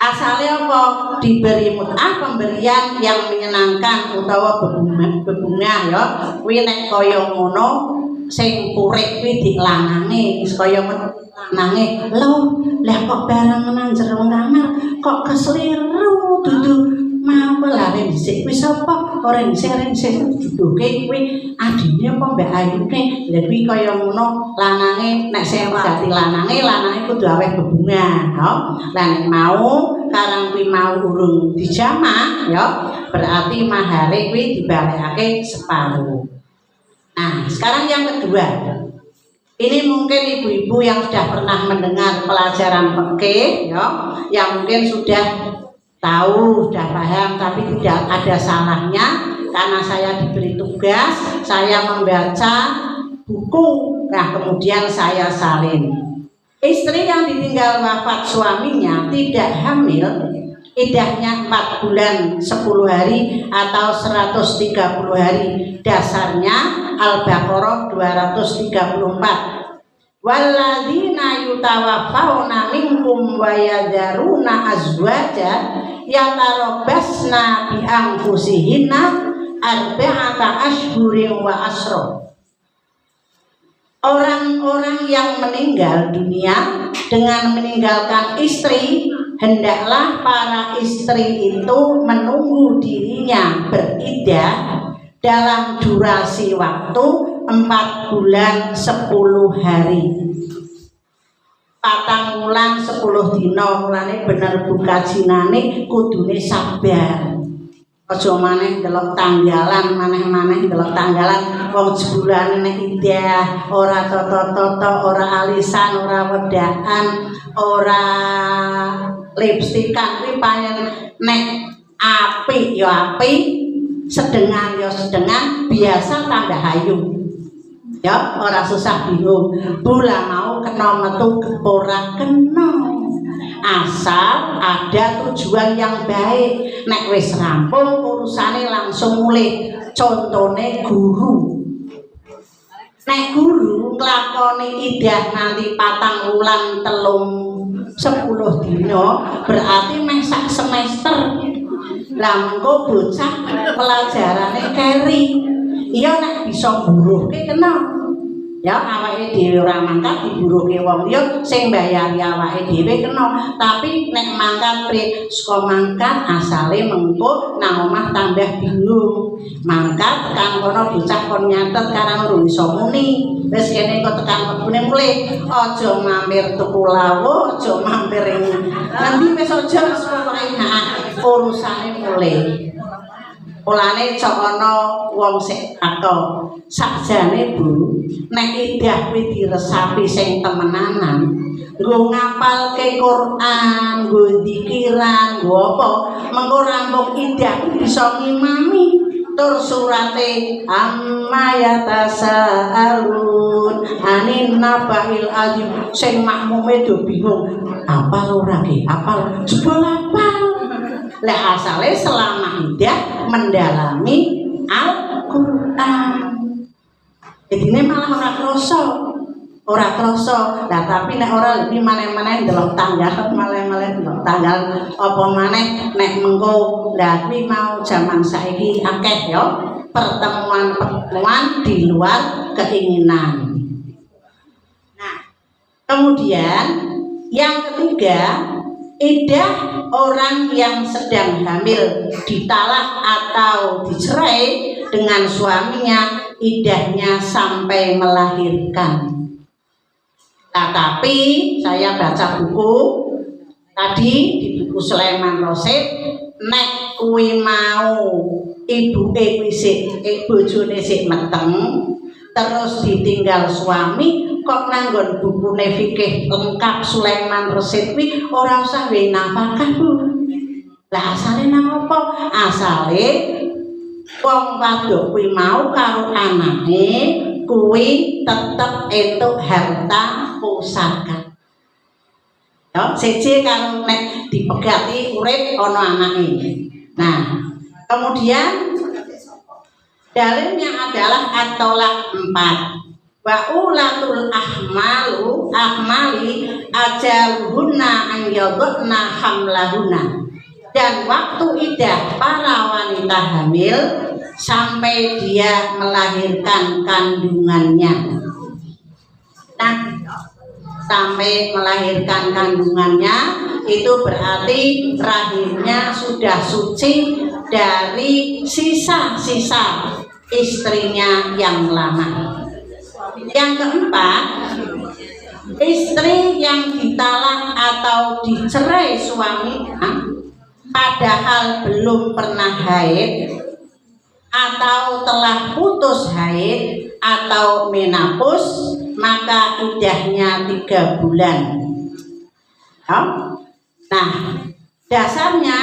Asalnya apa? Diberi mut'ah, pemberian yang menyenangkan utawa bebungah ya. Kuwi nek kaya ngono sing purik kuwi dilanange, wis kaya lanange. Lho, lah kok barang nang jero kamar kok kesliru dudu mau lare dhisik kuwi sapa? Ora dhisik duduke kuwi adine apa Mbak Ayune. Lah kuwi kaya ngono lanange nek sing dadi lanange kudu aweh bebungah ya. Lah nek mau karang kuwi mau urung dijamak ya, berarti mahare kuwi dibalekake separuh. Nah, sekarang yang kedua. Ini mungkin ibu-ibu yang sudah pernah mendengar pelajaran fikih ya, yang mungkin sudah tahu, sudah paham, tapi tidak ada salahnya karena saya diberi tugas, saya membaca buku, nah kemudian saya salin. Istri yang ditinggal wafat suaminya tidak hamil, iddahnya 4 bulan 10 hari atau 130 hari. Dasarnya Al-Baqarah 234. Walladzina yutawaffawna minkum wa yadharuna azwaja yatarabbasna bi anfusihinna arba'ata ashhurin wa asra. Orang-orang yang meninggal dunia dengan meninggalkan istri, hendaklah para istri itu menunggu dirinya beriddah dalam durasi waktu 4 bulan 10 hari. 4 wulan 10 dina, mulane bener buka jinane kudune sabar. Aja maneh delok tanggalan, maneh-maneh delok tanggalan wong jebulane nek iddah ora toto-toto, ora alisan, ora wedakan, ora lipstikan kuwi pancen nek apik ya apik, sedengan ya sedengan, biasa tambah hayu. Ya, ora susah bingung. Bula mau kena metu ora kena. Asal ada tujuan yang baik. Nek wis rampung urusane langsung mulih. Contone guru. Nek guru nglakoni iddah nanti 4 wulan 10 dina, berarti meh sak semester. Lah mengko bocah pelajarane keri. Iya nek bisa mburuhke kena. Ya awake dhewe ora mangkat diburuhke wong liya sing mbayari awake dhewe kena. Tapi nek mangkat pri saka mangkat asale mengko nang omah tambah bingung. Mangkat tekan kono bocah kon nyatet karang ora iso muni. Wis kene kok tekan mebune mulih. Aja mampir tuku lawu, aja mampir ing ngendi wis aja pokoke urusane mulih. Mulane cok ana wong sik takon, sakjane Bu, nek iddah kuwi diresapi sing temenanan, nggo ngapalke Quran, nggo dzikiran, nggo apa, mengko rampung iddah bisa ngimami tur surate amma yatasaalun anin nabail azim sing makmume do bingung, apal ora ki? Apal, jebul apal. Lah asale selama iddah mendalami Al-Qur'an. Jadine malah ora krasa. Lah tapi nek ora lebih maneh-maneh ndelok tanggal, maneh-maneh ndelok tanggal apa maneh nek mengko lah kuwi mau jaman saiki akeh ya pertemuan-pertemuan di luar keinginan. Nah, kemudian yang ketiga, iddah orang yang sedang hamil ditalak atau dicerai dengan suaminya, iddahnya sampai melahirkan. Nah, tapi saya baca buku tadi di buku Sulaiman Rosid, nek kuwi mau ibuke kuwi sik bojone sik meteng terus ditinggal suami, kok nanggon bukune fikih lengkap Sulaiman Rosid kuwi ora usah duwe nafkah Bu. Lah asale nang apa? Asale wong wadok kuwi mau karo anake kuwi tetep entuk harta pusaka. Ya, siji karo nek dipegati urip ana anake. Nah, kemudian dalilnya adalah at-tolak 4. Wa ulatul ahmali ajaluhunna an yadhna hamlahunna. Dan waktu idah para wanita hamil sampai dia melahirkan kandungannya. Nah, sampai melahirkan kandungannya itu berarti rahimnya sudah suci dari sisa-sisa istrinya yang lama. Yang keempat, istri yang ditalak atau dicerai suaminya padahal belum pernah haid atau telah putus haid atau menopause, maka idahnya 3 bulan. Nah, dasarnya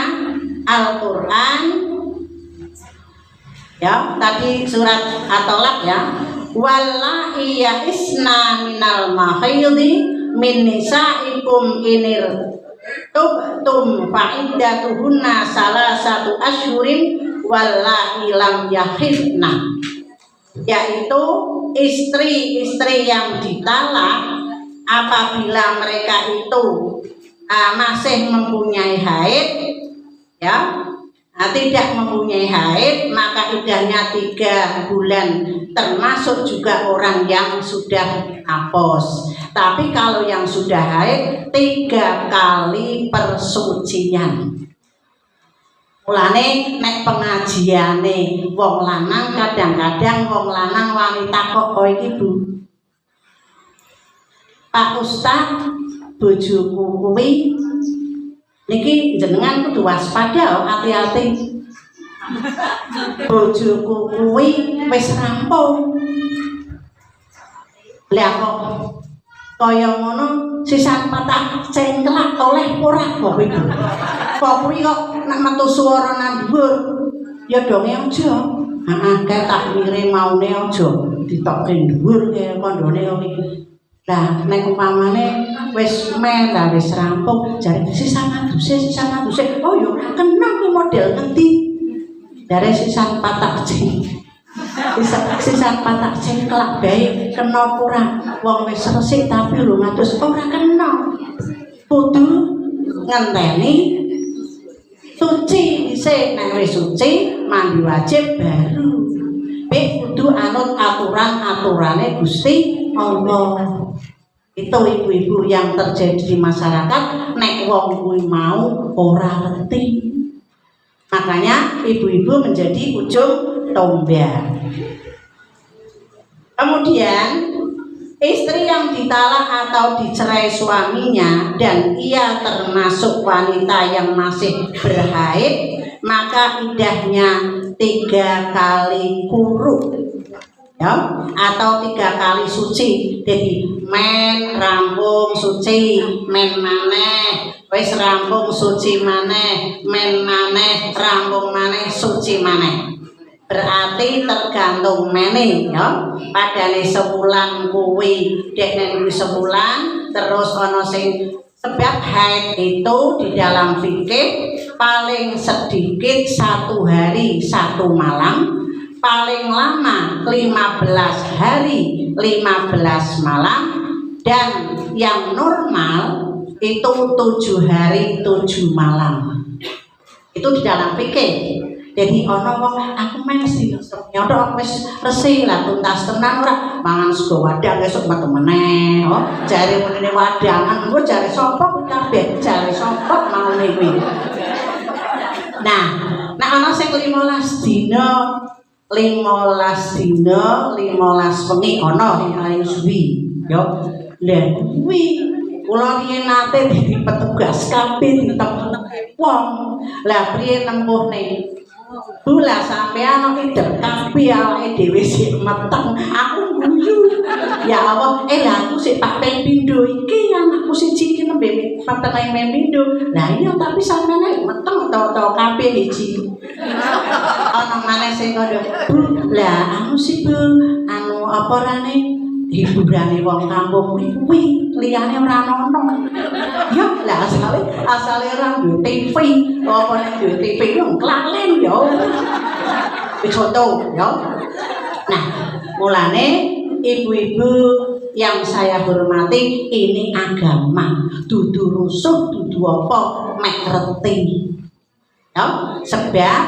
Al-Quran, ya tadi surat At-Tolak ya, wallahi ya'isna minal mahidhi min nisaikum inir tubtum fa'iddatuhunna salasatu asyhurin wallahi lam yahidna, yaitu istri-istri yang ditalak apabila mereka itu masih mempunyai haid, ya, tidak mempunyai haid, maka idahnya 3 bulan, termasuk juga orang yang sudah haus. Tapi kalau yang sudah haid 3 kali persucian. Mulane nek pengajiane wong lanang, kadang-kadang wong lanang wanita kok iki Bu, Pak Ustaz, bojoku kuwi niki jenengan kudu waspada, hati-hati. Bojoku kuwi wis rampung. Lah kok kaya ngono sisan patah cengklak oleh ora kok iku. Kok kuwi kok nek metu swara nang dhuwur ya donge aja. Heeh, kae takmire maune aja ditokke dhuwur kaya kandhane iki. Lah nek umpamane wis meh ta wis rampung jare sisan aduse. Oh ya ora kena kuwi model ngendi. Jare sisan patah sisan patah cengklak bae kena ora. Wong wis resik tapi lho ngatus ora kena. Kudu ngenteni suci dhisik, nek wis suci mandi wajib baru. Kudu anut aturan-aturane Gusti Allah. Itu ibu-ibu yang terjadi di masyarakat, nek wong kuwi mau ora ngerti. Makanya ibu-ibu menjadi ujung tombak. Kemudian istri yang ditalak atau dicerai suaminya dan ia termasuk wanita yang masih berhaid, maka idahnya 3 kali kuruk, ya, atau 3 kali suci. Jadi men rampung suci, men maneh, wis rampung suci maneh, men maneh, rampung maneh, suci maneh. Berarti tergantung meneh, ya. Padane sebulan kuwi dekne sebulan, terus ana sing sebab haid itu di dalam fikih paling sedikit 1 hari 1 malam, paling lama 15 hari 15 malam, dan yang normal itu 7 hari 7 malam. Itu di dalam fikih. Jadi ono wong aku mesti nyotok wis resik lah tuntas tenan ora mangan sego wadang esuk metu meneh. Oh, jare menene wadangan engko jare sapa kabeh jare sapa maune kuwi. Nah, nek ana sing 15 dina 15 wengi ana sing paling suwi, yo. Lah kuwi kula riyen nate dadi petugas kabeh ditep wong. Lah priye nempuhne? Bula sampean idep kabeh awake dhewe sik meteng, aku guyu. Ya Allah, lah aku sik pak ping pindho iki anakku siji iki nembe meteng ping pindho. Lah iya tapi sampean meteng to kabeh iki. Ana maneh sing kandha, Bu, lah anu sih Bu, anu apa rane hiburane wong kampung kuwi liyane ora ono. Ya lah asale ora duwe TV, apa nek duwe TV yo klalen yo. Wis foto yo. Nah, mulane ibu-ibu yang saya hormati, ini agama, dudu rusuh, dudu apa, mek reti. Ya, sebab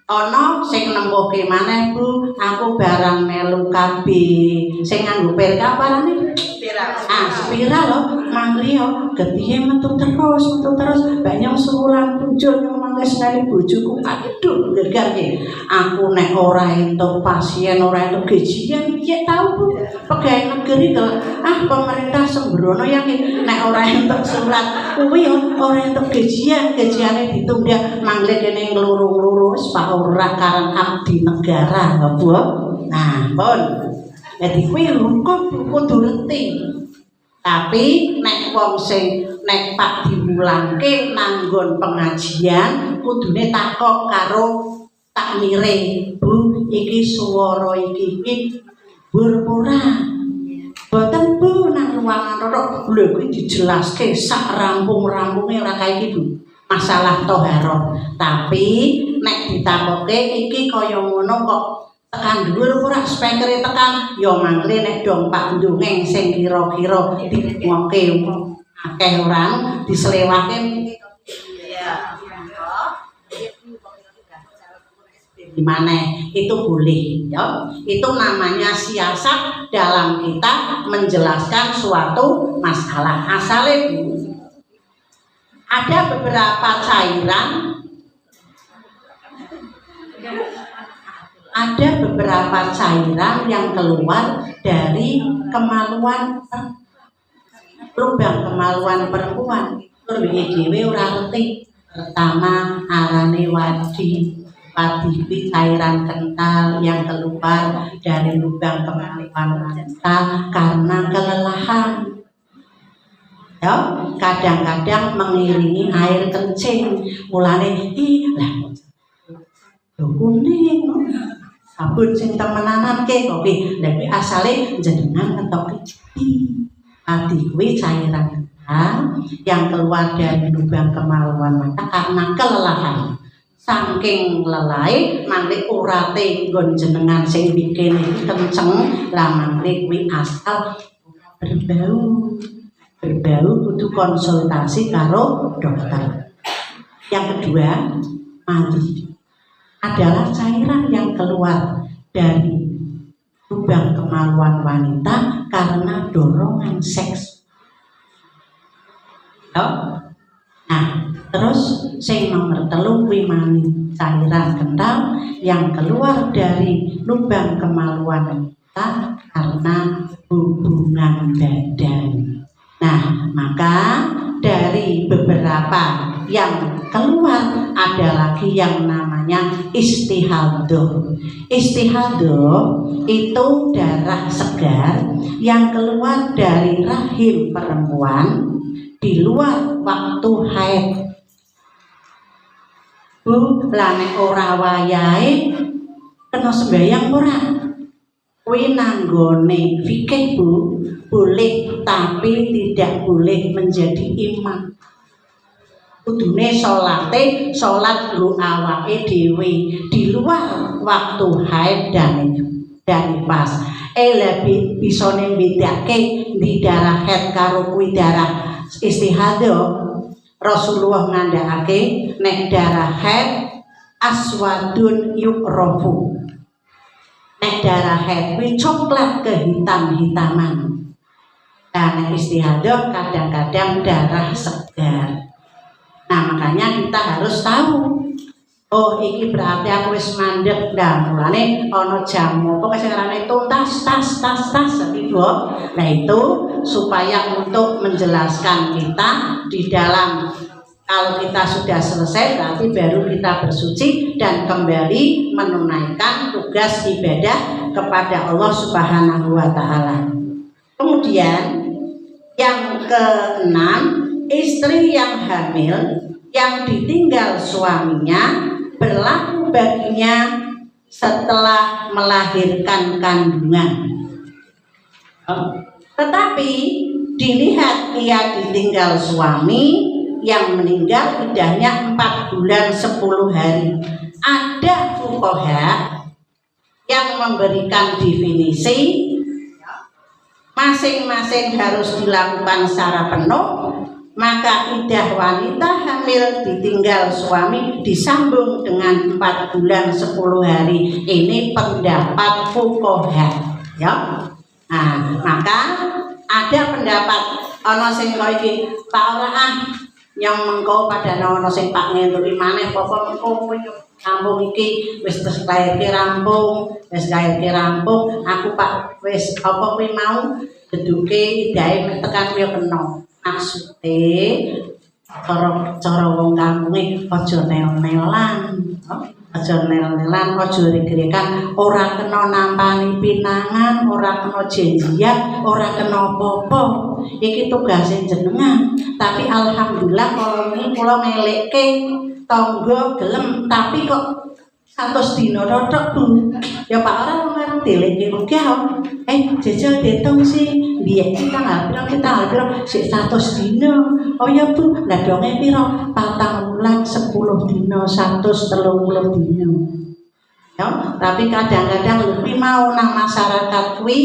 ana sing nemboke maneh Bu, aku barang melu kabeh. Sing nganggo pil kaparane? Spiral lho, mangli yo getihe metu terus. Banyak sebulan punjul mangke sekali bojoku. Aduh, gegar iki. Aku nek ora entuk pasien, ora entuk gajian, piye tau Bu? Pegawai negeri to. Pemerintah sembrono yakin nek ora entuk surat kuwi yo ora entuk gajiane ditunda mangke kene ngluru-ngluru wis pak ora karang abdi negara, lho Bu. Nah, pun jadi kuwi kudu reti. Tapi nek wong sing nek Pak diwulangke nanggon pengajian kudune takok karo takmire, Bu, iki swara iki ora? Boten Bu, nang ruangan roro. Lho kuwi dijelaske sak rampung-rampunge ora kae iki Bu. Masalah toharoh. Tapi nek ditakoke iki kaya ngono kok tekan dhuwur ora spekere tekan ya mangke nek dong Pak ndongeng sing kira-kira dingoke akeh orang diselewake gimana itu boleh ya, itu namanya siasat dalam kita menjelaskan suatu masalah. Asalnya Bu, ada beberapa cairan yang keluar dari lubang kemaluan perempuan. Dhewe ora ngerti. Pertama arane wadi cairan kental yang keluar dari lubang kemaluan wanita karena kelelahan. Ya, kadang-kadang mengiringi air kencing. Mulane kuning sabun sing temenanan ke kok iki asale jenengan ngetok iki ati kuwi cairan yang keluar dari lubang kemaluan mata karena kelelahan. Saking lelahe mangke urate nggon jenengan sing bikin iki kenceng lah mangke kuwi asal berbau kudu konsultasi karo dokter. Yang kedua, mandi adalah cairan yang keluar dari lubang kemaluan wanita karena dorongan seks. Nah, terus sing nomor 3 kuwi mani, cairan kental yang keluar dari lubang kemaluan wanita karena hubungan badan. Nah, maka dari beberapa yang keluar ada lagi yang namanya istihadah. Istihadah itu darah segar yang keluar dari rahim perempuan di luar waktu haid. Bu, lane ora wayahe kena sembayang ora? Kuwi nanggone fikih Bu, boleh tapi tidak boleh menjadi imam. Kudune salate salat nggo awake dhewe di luar waktu haid dan pas. Lebih bisa bedake di darah haid karo kuwi darah istihadah. Rasulullah ngandhakake nek darah haid aswadun yukrafu. Nek darah haid kuwi coklat kehitam-hitaman. Dan istihadah kadang-kadang darah segar. Nah, makanya kita harus tahu. Oh, iki berarti aku wis mandek dah. Mulane ana jamu apa sing arane tuntas tas gitu. Nah, itu supaya untuk menjelaskan kita di dalam kalau kita sudah selesai berarti baru kita bersuci dan kembali menunaikan tugas ibadah kepada Allah Subhanahu wa taala. Kemudian yang ke-6, istri yang hamil yang ditinggal suaminya berlaku baginya setelah melahirkan kandungan. Tetapi dilihat ia ditinggal suami yang meninggal iddahnya 4 bulan 10 hari. Ada fuqaha yang memberikan definisi masing-masing harus dilakukan secara penuh, maka iddah wanita hamil ditinggal suami disambung dengan 4 bulan 10 hari. Ini pendapat fuqaha, ya. Nah, maka ada pendapat ana sing kaya iki, Pak ora yang mengko pada ana sing Pak ngentuki maneh apa mengko kampung iki wis lairke rampung, aku Pak wis apa kuwi mau geduke iddahe tekan kuwi kena. Maksude cara wong kampunge aja nel-nelan. Aja nel-nelan, aja reg-regan, ora kena nampani pinangan, ora kena janjian, ora kena apa-apa. Iki tugase jenengan. Tapi alhamdulillah kalau ini kula ngelekke tangga gelem, tapi kok 100 dina tok Bu. Ya Pak ora wong dileke rugi jajal ditung sih. Biyen kita nggak bilang sik 100 dina. Oh ya Bu, lah donge pira? 4 bulan 10 dina, 130 dina. Ya, tapi kadang-kadang lebih mau nang masyarakat kuwi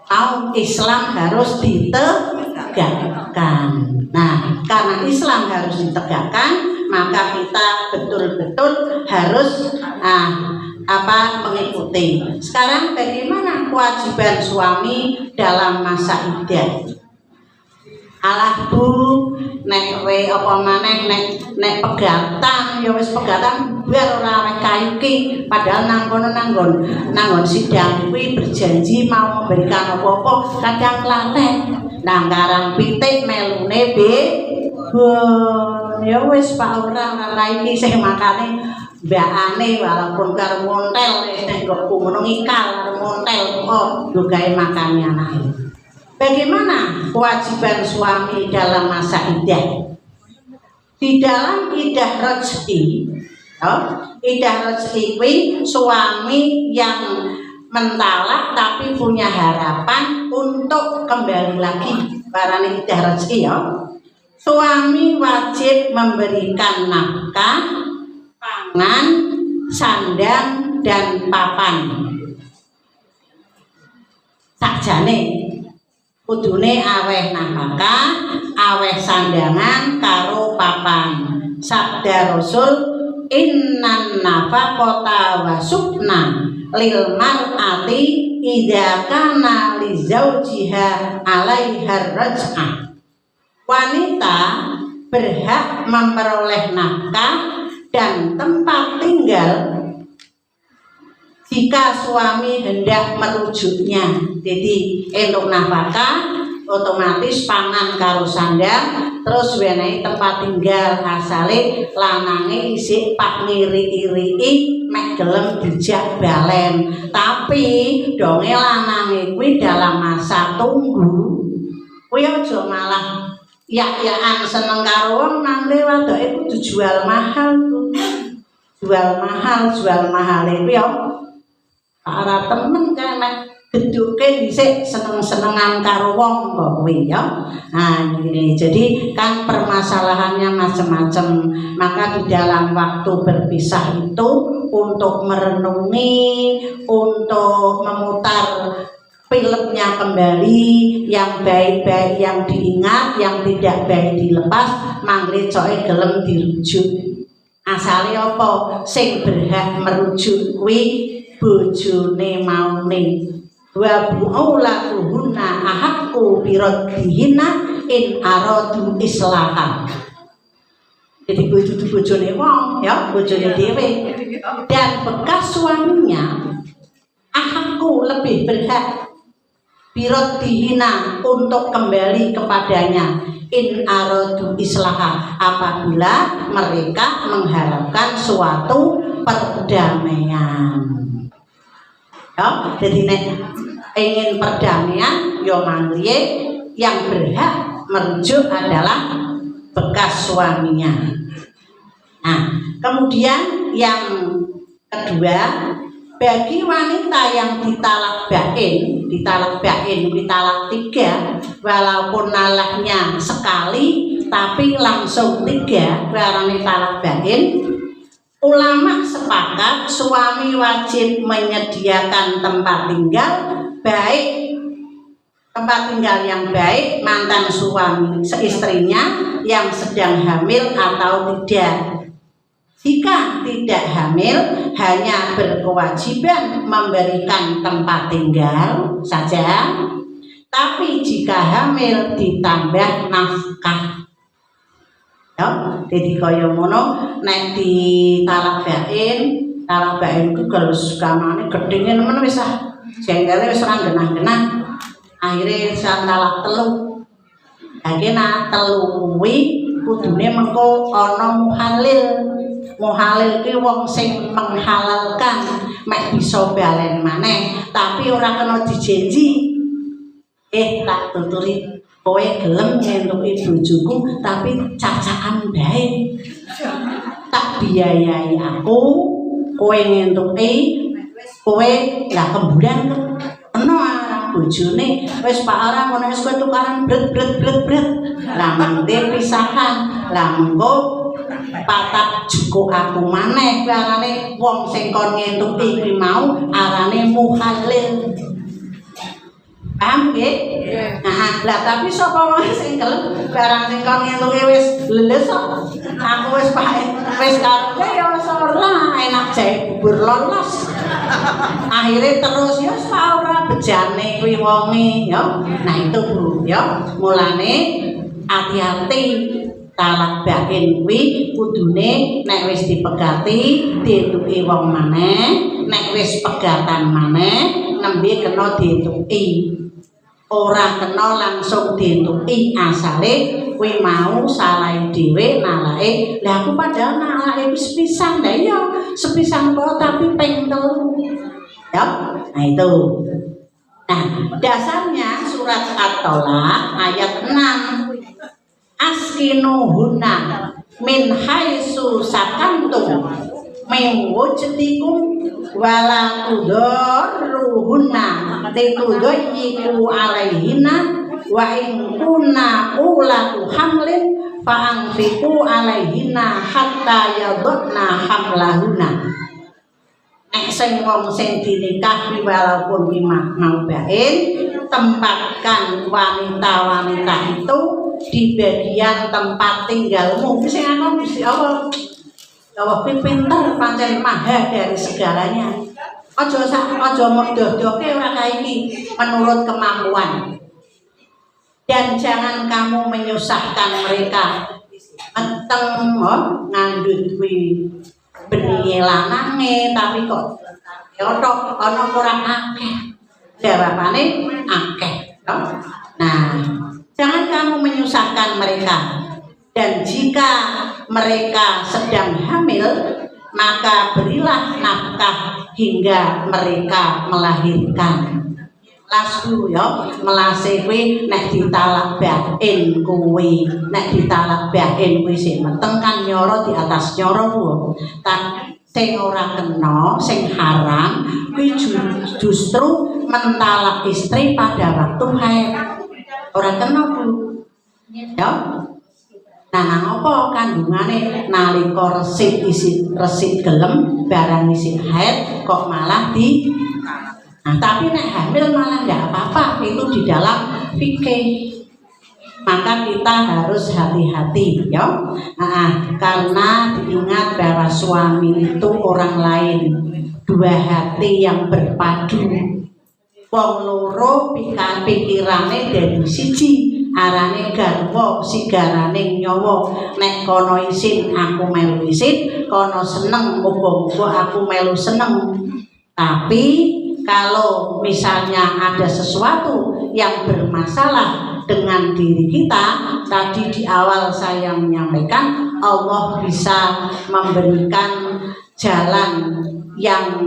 mau Islam harus ditegakkan. Nah, karena Islam harus ditegakkan, maka kita betul-betul harus mengikuti. Sekarang bagaimana kewajiban suami dalam masa iddah? Alah Bu, nek we apa maneh nek pegatan ya wis pegatan biar ora aweh kaiki, padahal nanggon sidang kuwi berjanji mau memberikan apa-apa kadang klathek. Nah ngarang pitik melune ya wis Pak ora iki sing makane mbakane walaupun karo montel nek kok ngono ngikal karo montel kok yo gawe makane anake. Bagaimana kewajiban suami dalam masa iddah? Di dalam iddah rezeki, iddah rezeki suami yang mentalak tapi punya harapan untuk kembali lagi. Barane iddah rezeki ya. Suami wajib memberikan nafkah, pangan, sandang dan papan. Sakjane kudune aweh nafkah, aweh sandangan karo papan. Sabda Rasul, innan nafaqata wa sukna lil mar'ati idza kana li zaujiha 'alaiha raj'ah. Wanita berhak memperoleh nafkah dan tempat tinggal jika suami hendak merujuknya. Jadi entuk nafkah otomatis pangan karo sandang, terus wenehi tempat tinggal. Asale lanange isih pak ngiri-iri mek gelem dijak balen, tapi donge lanange kuwi dalam masa tunggu kuwi aja malah yak-yakan seneng karo wong nanti wadoke kudu jual mahal kuwi ya para temen kan mek geduke dhisik seneng-senengan karo wong kok kuwi ya. Nah ini jadi kan permasalahannya macam-macam. Maka di dalam waktu berpisah itu untuk merenungi, untuk memutar filmnya kembali, yang baik-baik yang diingat, yang tidak baik dilepas, manggil coe gelem dirujuk. Asale apa? Sing berhak merujuk kuwi bojone maune. Wa bu'aulatuhunna ahaqqu biraddihinna in aradu islahan. Jadi bojone wong ya, bojone dhewe. Dan bekas suaminya ahaqqu lebih berhak biraddihinna untuk kembali kepadanya in aradu islaha apabila mereka mengharapkan suatu perdamaian. Ya, jadi nek ingin perdamaian yo mangriye yang berhak merujuk adalah bekas suaminya. Nah, kemudian yang kedua Bagi wanita yang ditalak bain, ditalak 3, walaupun nalaknya sekali tapi langsung 3, berarti talak bain. Ulama sepakat suami wajib menyediakan tempat tinggal, baik tempat tinggal yang baik mantan suami seistrinya yang sedang hamil atau tidak. Jika tidak hamil, hanya berkewajiban memberikan tempat tinggal saja. Tapi jika hamil ditambah nafkah. Ya, jadi kaya ngono nek ditalak bain ku galus kamane gedenge nemen wis ah. Jenggale wis ora genah-genah. Akhire talak 3. Akhirnya 3 kuwi kudune mengko ana muhalil ki wong sing menghalalkan mek bisa balen maneh tapi ora kena dijanji tak tuturi kowe gelem ngentuki bojoku tapi cacakan bae tak biayai aku kowe ngentuki kowe lah kemburan kena bojone wis Pak ora ngono wis kowe tukaran bret lah mendhe pisahan lah mengko patak jukuk aku maneh arane wong sing kon ngentuki kuwi mau arane muhalil. Paham nggih? Nah, lah tapi sapa wae sing gelem barang sing kon ngentuki wis leles kok. Aku wis wis karepe ya wis ora enak jae bubur lolos. Akhire terus ya ora bejane kuwi wonge ya. Nah itu Bu ya. Mulane hati-hati talak bain kuwi kudune nek wis dipegati dientuki wong maneh, nek wis pegatan maneh nembe kena dientuki. Ora kena langsung dientuki asale kuwi mau salahe dhewe nalake. Lah aku padahal nalake wis pisan lha iya sepisan kok tapi ping 3. Ya, nah itu. Nah, dasarnya surat At-Thalaq ayat 6. Askinuhunna min haitsu sakantum min wujdikum wala tudarruhunna litudayyiqu alaihinna wa in kunna ulatu hamlin fa anfiqu alaihinna hatta yadhna hamlahunna. Sing wong sing dinikahi walaupun mau bain, tempatkan wanita-wanita itu di bagian tempat tinggalmu. Sing ana Gusti Allah. Allah pinter pancen maha dari segalanya. Aja modoh-doke ora kae iki menurut kemampuan. Dan jangan kamu menyusahkan mereka. Meteng ngandut kuwi benih lanange tapi kok yotok ana kurang akeh. Jawabane akeh. Nah, jangan kamu menyusahkan mereka. Dan jika mereka sedang hamil, maka berilah nafkah hingga mereka melahirkan. Lasku ya, melase kuwi nek ditalak bain kuwi, nek ditalak bain kuwi sing meteng kan nyoro di atas nyoro ku. Sing ora kena, sing haram kuwi justru mentalak istri pada waktu haid. Ora kena Bu. Ya. Nah, apa kandungane nalika resik gelem barang isi haid kok malah di. Nah, tapi nek hamil malah enggak apa-apa, itu di dalam fikih. Maka kita harus hati-hati ya. Karena diingat bahwa suami itu orang lain, dua hati yang berpadu. Wong loro pikirane dari siji. Arane garwa sigarane nyawa nek kono isin aku melu isin kono seneng muga-muga aku melu seneng. Tapi kalau misalnya ada sesuatu yang bermasalah dengan diri kita, tadi di awal saya menyampaikan Allah bisa memberikan jalan yang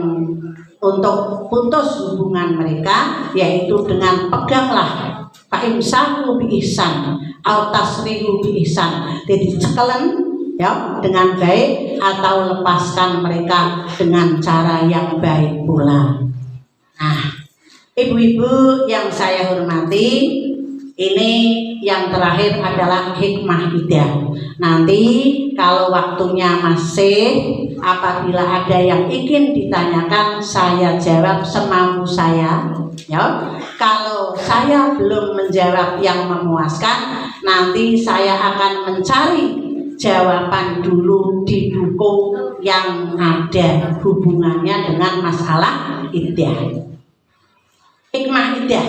untuk putus hubungan mereka, yaitu dengan peganglah Pak imsaku bi ihsan, au tasrihu bi ihsan. Jadi cekelen ya dengan baik atau lepaskan mereka dengan cara yang baik pula. Nah, ibu-ibu yang saya hormati, ini yang terakhir adalah hikmah idah. Nanti kalau waktunya masih, apabila ada yang ingin ditanyakan, saya jawab semampu saya. Ya, kalau saya belum menjawab yang memuaskan, nanti saya akan mencari jawaban dulu di buku yang ada hubungannya dengan masalah iddah. Hikmah iddah.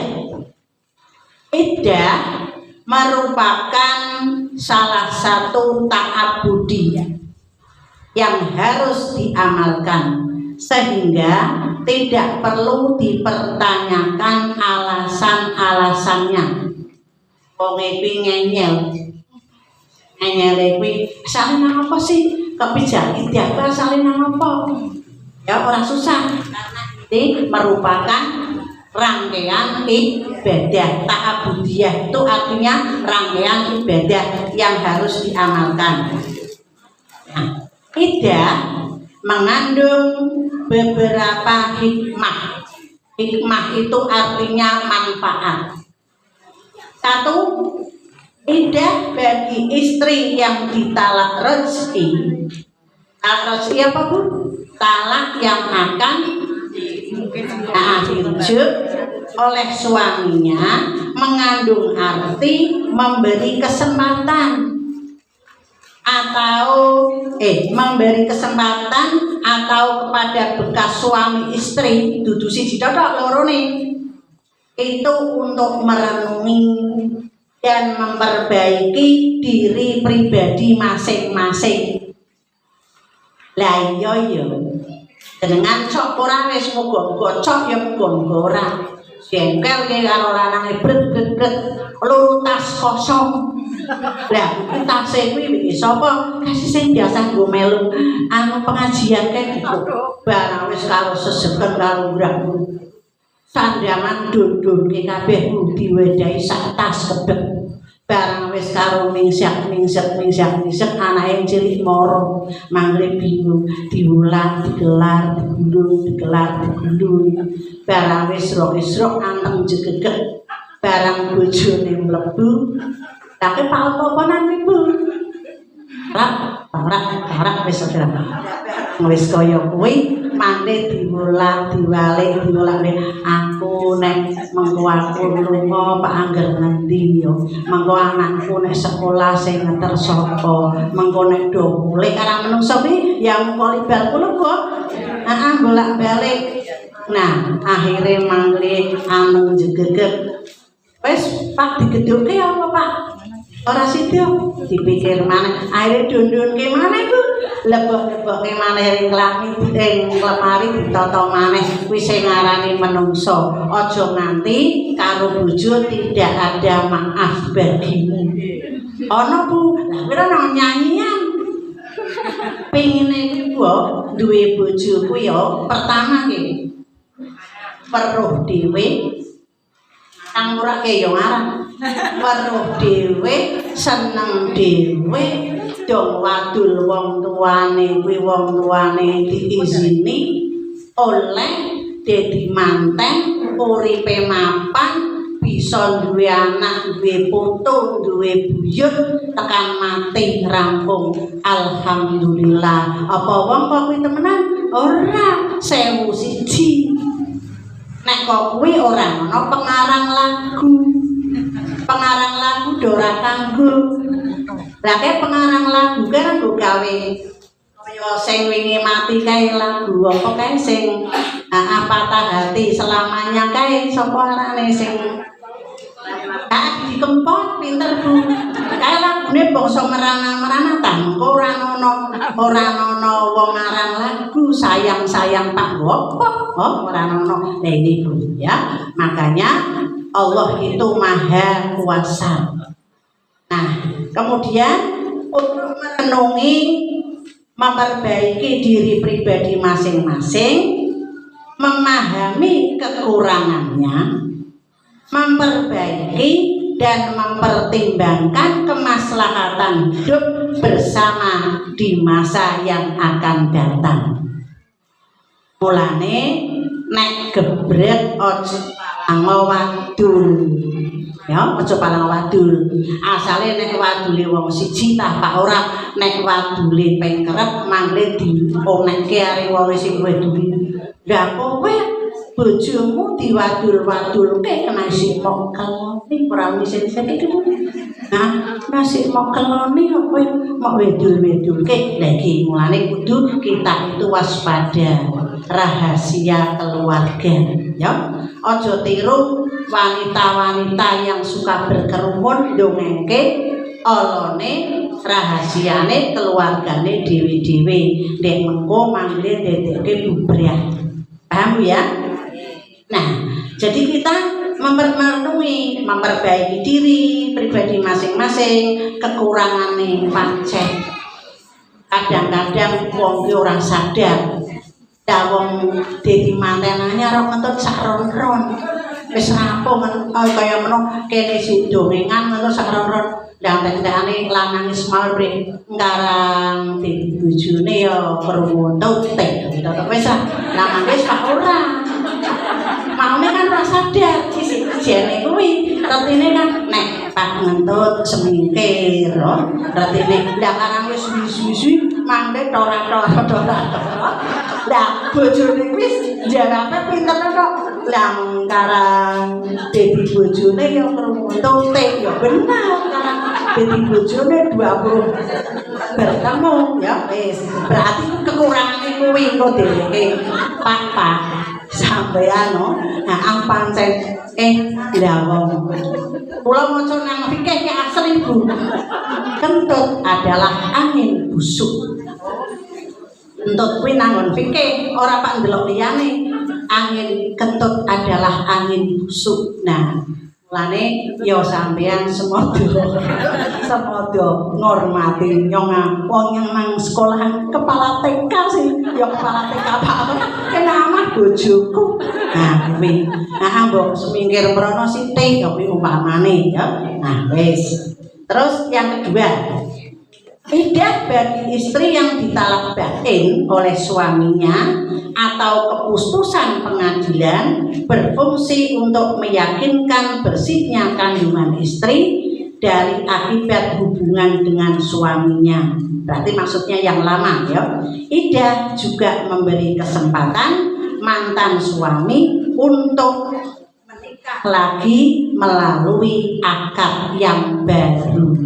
Iddah merupakan salah satu ta'abbudiyah yang harus diamalkan, sehingga tidak perlu dipertanyakan alasan-alasannya. Wong iki ngeyel kuwi asale nang apa sih? Kepijak iddah ku asale nang apa? Ya ora susah, karena ini merupakan rangkaian ibadah. Ta'abbudiyah itu artinya rangkaian ibadah yang harus diamalkan. Nah, iddah mengandung beberapa hikmah. Hikmah itu artinya manfaat. Satu, iddah bagi istri yang ditalak rejeki. Talak rejeki apa Bu? Talak yang akan dirujuk oleh suaminya, mengandung arti memberi kesempatan atau kepada bekas suami istri dudu siji tok lorone itu untuk merenungi dan memperbaiki diri pribadi masing-masing. Lah iya dengan cok ora wis muga-muga cok ya muga-muga ora. Jengkel ya karo lanange bret loro tas kosong. Lah tase kuwi iki sapa? Kasih sing biasa nggo melu anu pengajian kae gitu. Barang wis karo seseken karo mbahku. Sandangan dodonke kabeh diwedahi sak tas kebek. Barang wis karo ningsak anake cilik moro mangre bingung diulang digelar digulung barang wis rok anteng jegegek barang bojone mlebu tapi apa-apanan ibu rak wis ora wis kaya kuwi mane diulang diwalik aku nek mengko aku lunga Pak angger ngendi yo mengko anakku nek sekolah sing ngeter sapa mengko nek do mulih karo menungso kuwi ya mengko libal kula kok bolak-balik. Nah akhire mangli anu jegegek wis Pak digedhuke apa Pak ora sida dipikir maneh akhire dondonke maneh Bu lebok-leboke maneh ring lemari ditata maneh kuwi sing ngarani menungso. Aja nganti karo bojo tidak ada maaf bagimu. Ana Bu, lha kira nang nyanyian. Pengine kuwi Bu duwe bojo kuwi ya pertama ki weruh dhewe kang ora ke yo ngarang weruh dhewe seneng dhewe dong wadul wong tuane kuwi wong tuane diizini oleh dadi manten uripe mapan bisa duwe anak duwe putu duwe buyut tekan mati rampung alhamdulillah. Apa wong kok kuwi temenan ora 1001 nek kok kuwi ora ana pengarang lagu dora kanggo. Lah kae pengarang lagu kan nggo gawe kaya sing wingi mati kae lagu apa kae sing patah hati selamanya kae sapa arane sing dikempot pinter Bu. Kae lagune bangsa merana-merana ta ora ana wong ngarang lagu sayang-sayang Pak Wopo. Ora ana. Lah ini Bu ya. Makanya Allah itu Maha Kuasa. Nah, kemudian untuk merenungi, memperbaiki diri pribadi masing-masing, memahami kekurangannya, memperbaiki dan mempertimbangkan kemaslahatan hidup bersama di masa yang akan datang. Mulane nek gebrek ojo palang wadul. Ya, ojo palang wadul. Asale nek wadule wong siji tak ora, nek wadule ping kerep mangke dionekke are wong sing kowe duwe. Lah kowe bojomu diwadul-wadulke kena sik mok keloni ora wis-wis iki. Nah, nasi mok keloni kok kowe mok wedul-wedulke. Lah iki mulane kudu kita itu waspada rahasia keluarga, ya. Ojo tiru wanita-wanita yang suka berkerumun ndongengke olone rahasiane keluargane dhewe-dhewe nek mengko mangke dedekke bubrah. Paham ya? Nah, jadi kita memenuhi, memperbaiki diri pribadi masing-masing, kekurangane pancen. Kadang-kadang wong ki ora sadar. Ya wong dadi manten anyar kok sak ron-ron. Wis rampung kaya menoh kene sing dongengan ngono sak ron-ron. Lah tendane lanang wis mau mrih ngarang dadi bojone ya krungu tutik. Wis lah mangke sak ora. Maune kan ora sadar siji-sijine kuwi. Artine kan nek pak ngentut semingkir, artine ndak karang wis suwi-suwi mangke tora-tora. Lah bojone wis jarape pinter kok. Lah karang dadi bojone ya krungu tutik ya bener karang dadi bojone 20 bertemu ya wis. Berarti kekurangane kuwi kok dheweke papa sampeyan no. Nah ang pancen ndawong. Kula maca nang fikih ki asli Bu. Kentut adalah angin busuk. Kentut kuwi nang fikih ora pak ndelok liyane. Angin kentut adalah angin busuk. Nah, mulane yo sampeyan semodo ngormati nyong wong yang nang sekolahan kepala TK sih, yo kepala TK Pak. Kena amat bojoku. Nah, kuwi. Nah, mbok semingkir mrono sithik yo kuwi umpamane ya. Nah, wis. Terus yang kedua, iddah bagi istri yang ditalak batin oleh suaminya atau keputusan pengadilan berfungsi untuk meyakinkan bersihnya kandungan istri dari akibat hubungan dengan suaminya. Berarti maksudnya yang lama ya. Iddah juga memberi kesempatan mantan suami untuk menikah lagi melalui akad yang baru.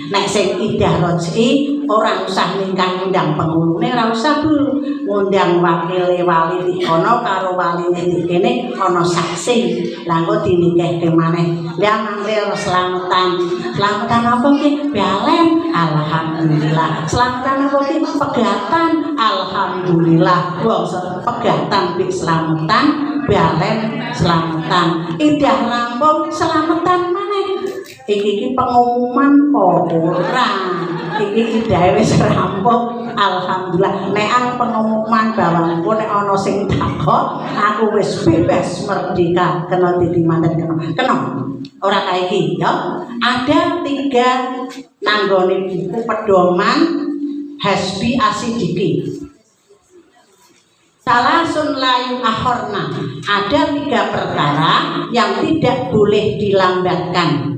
Nek sing iddah raj'i ora usah ngundang pengulune, ora usah Bu. Ngundang wakile wali di kono karo waline di kene ana saksi. Lah engko dinikahke maneh. Lah mangke selamatan. Selamatan apa ki? Balen. Alhamdulillah. Selamatan apa ki? Pegatan. Alhamdulillah. Wong pegatan pi selamatan, balen selamatan. Iddah rampung selamatan maneh. Iki pengumuman kok ora. Iki iddahe wis rampung. Alhamdulillah. Nek ang pengumuman bahwa engko nek ana sing takok, aku wis bebas merdeka kena dadi manten kena. Ora kae iki ya. Ada 3 nanggone buku pedoman Hasbi Asidiki. Salasun layu akhorna. Ada 3 perkara yang tidak boleh dilambatkan.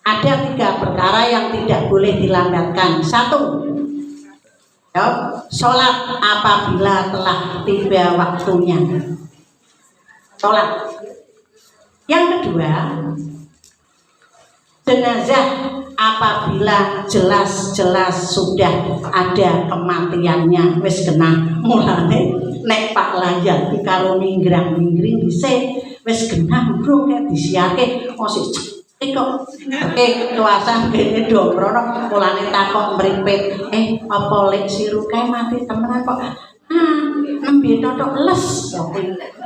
Ada 3 perkara yang tidak boleh dilambatkan. 1, ya, sholat apabila telah tiba waktunya. Sholat. Yang kedua, jenazah apabila jelas-jelas sudah ada kematiannya. Wis genah mulane nek Pak Layat karo minggrang-minggring dhisik wis genah bro kek disiake osik kok kuasa kene do mrono mulane takok mripit apa lek siru kae mati temenan kok nembe totok les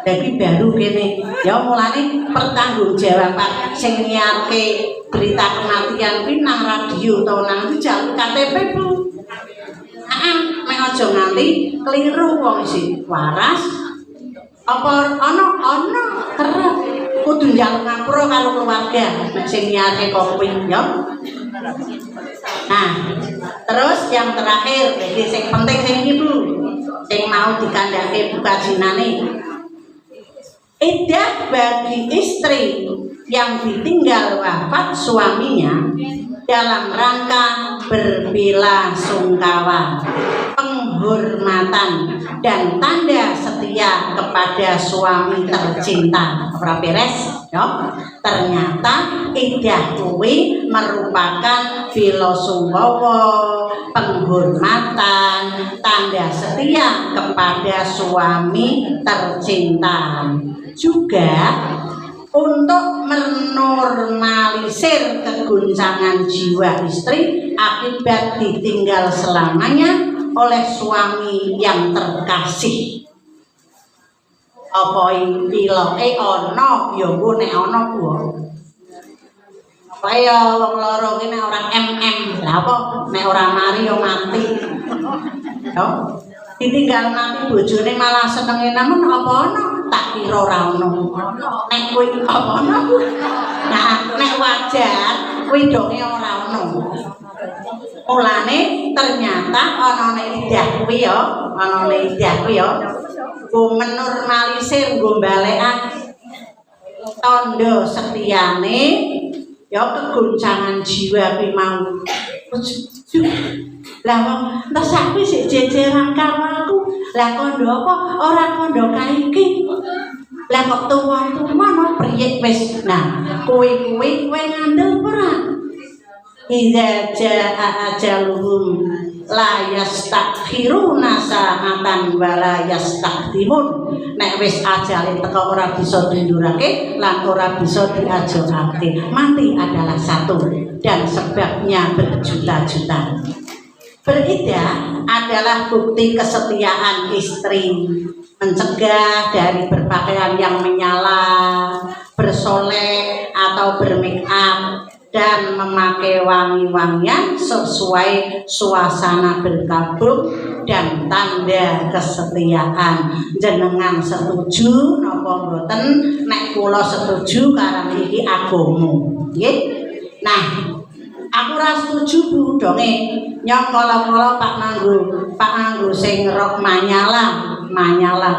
dadi baru kene ya mulane pertanggungjawaban sing nyiarke berita kematian kuwi nang radio utawa nang jalur KTP Bu. Mek aja nganti keliru wong sing waras Apa ana kerep kudu njaluk ngapura karo keluarga nek sing niate kopi ya. Nah, terus yang terakhir jadi sing penting sing ibu sing mau dikandhake buka jinane. Iddah bagi istri yang ditinggal wafat suaminya dalam rangka berbelasungkawa, penghormatan dan tanda setia kepada suami tercinta. Ora beres, yo. Ternyata iddah kuwi merupakan belasungkawa, penghormatan, tanda setia kepada suami tercinta. Juga untuk menormalisir keguncangan jiwa istri akibat ditinggal selamanya oleh suami yang terkasih. Apa iloke ana ya engko nek ana ku. Apa ya wong loro ki nek ora lah apa nek ora mari ya mati. Yo ditinggal mati bojone malah senenge nemen apa ana tak kira ora ono. Nek kuwi apa ono? Nah, nek wajar kuwi donge ora ono. Mulane ternyata anane iddah kuwi ya, anane iddah kuwi ya. Go menormalisir, go balekake tanda setiane ya keguncangan jiwa kuwi mau. Lah wong entas aku sik jejeran karo aku. Lah kondo apa ora kondo kaiki. Lah kok tuwa-tuwa no priye wis. Nah, kowe ngandel ora? Idza jaa ajaluhum la yastakhiruna sa'atan wa la yastaqdimun. Nek wis ajale teko ora bisa diundurake lan ora bisa diajokake. Mati adalah satu dan sebabnya berjuta-juta. Beriddah adalah bukti kesetiaan istri, mencegah dari berpakaian yang menyala, bersolek atau bermake up, dan memakai wangi-wangian sesuai suasana berkabung dan tanda kesetiaan. Jenengan setuju napa mboten? Nek kula setuju karena iki agama. Nggih. Nah, aku ora setuju Bu donge nyong kala-kala Pak nganggo sing rok manyala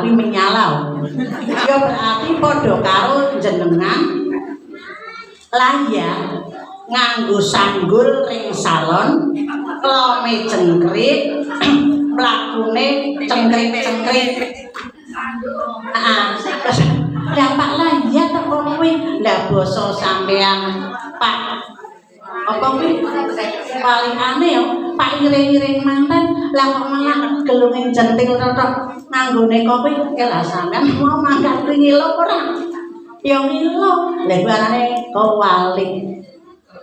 kuwi menyala. Ya berarti padha karo jenengan layak nganggo sanggul ring salon, klome cengkrik, mlakune cengkrik-cengkrik. Lah Pak layak teko kowe. Lah basa sampean Pak apa kuwi paling aneh ya Pak iring-iring manten lah kok malah gelunging jentil totok nganggone kopi lah sampean mau mangkat ngilo ora ya ngilo lha kuwi arane kewalik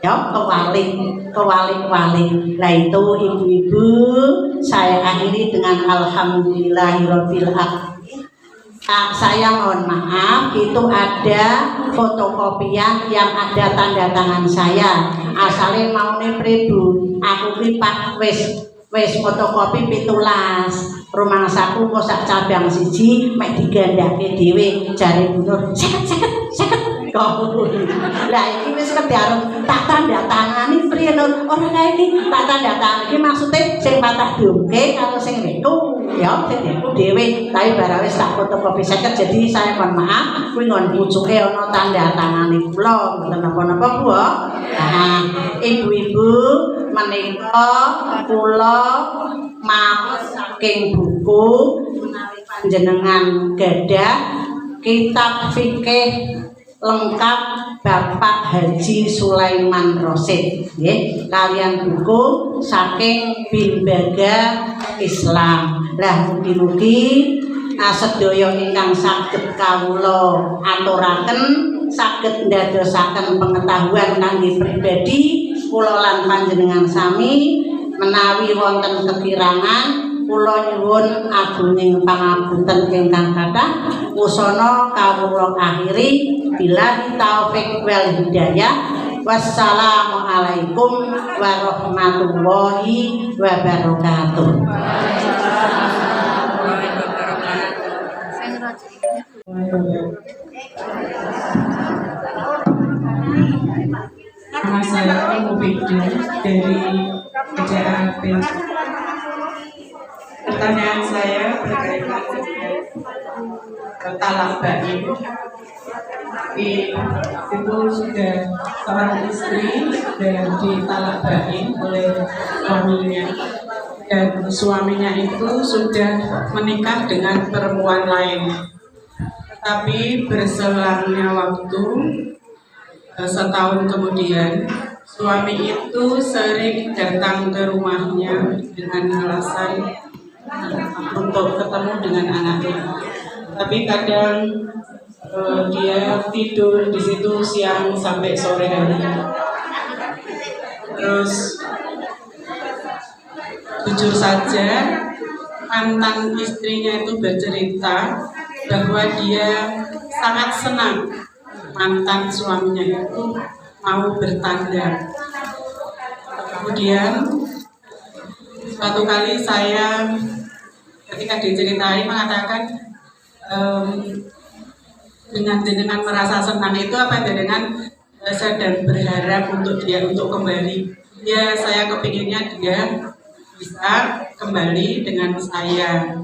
ya kewalik lah itu ibu-ibu saya akhiri dengan alhamdulillahirabbil alamin. Saya mohon maaf itu ada fotokopian yang ada tanda tangan saya asalnya maune pribu aku ki Pak wis fotokopi 17 rumangsaku kok sak cabang siji mek digandhake dhewe jare bunur seket lah iki wis kedaron tak tanda tangani priye ora kae iki tak tanda tangan iki maksude sing patah dongke karo sing metu ya sing metu dhewe tapi barang wis tak fotokopi 50 jadi saya mohon maaf kuwi ngon pucuke ana tanda tangane kula mboten napa-napa Bu. Nah ibu-ibu menika kula maos saking buku menawi panjenengan gadah kitab fikih lengkap Bapak Haji Sulaiman Rosid nggih kalian buku saking Bimbaga Islam. Lah mugi-mugi sedaya ingkang saged kawula aturaken saged ndadosaken pengetahuan kangge pribadi kula lan panjenengan sami menawi wonten kekirangan kula nyuwun agunging pangapunten ingkang kathah usana kawula akhiri billahi taufik wal hidayah. Wassalamualaikum warahmatullahi wabarakatuh. Nama saya Mubida dari PJAP. Pertanyaan saya berkaitan dengan talak bain. Itu sudah seorang istri dan ditalak bain oleh suaminya, dan suaminya itu sudah menikah dengan perempuan lain. Tapi berselangnya waktu, setahun kemudian, suami itu sering datang ke rumahnya dengan alasan untuk ketemu dengan anaknya. Tapi kadang dia tidur di situ siang sampai sore hari. Terus jujur saja, mantan istrinya itu bercerita bahwa dia sangat senang mantan suaminya itu mau bertanda. Kemudian suatu kali saya ketika diceritai mengatakan, dengan merasa senang itu apa dengan sedang berharap untuk dia untuk kembali. Ya, saya kepinginnya dia bisa kembali dengan saya.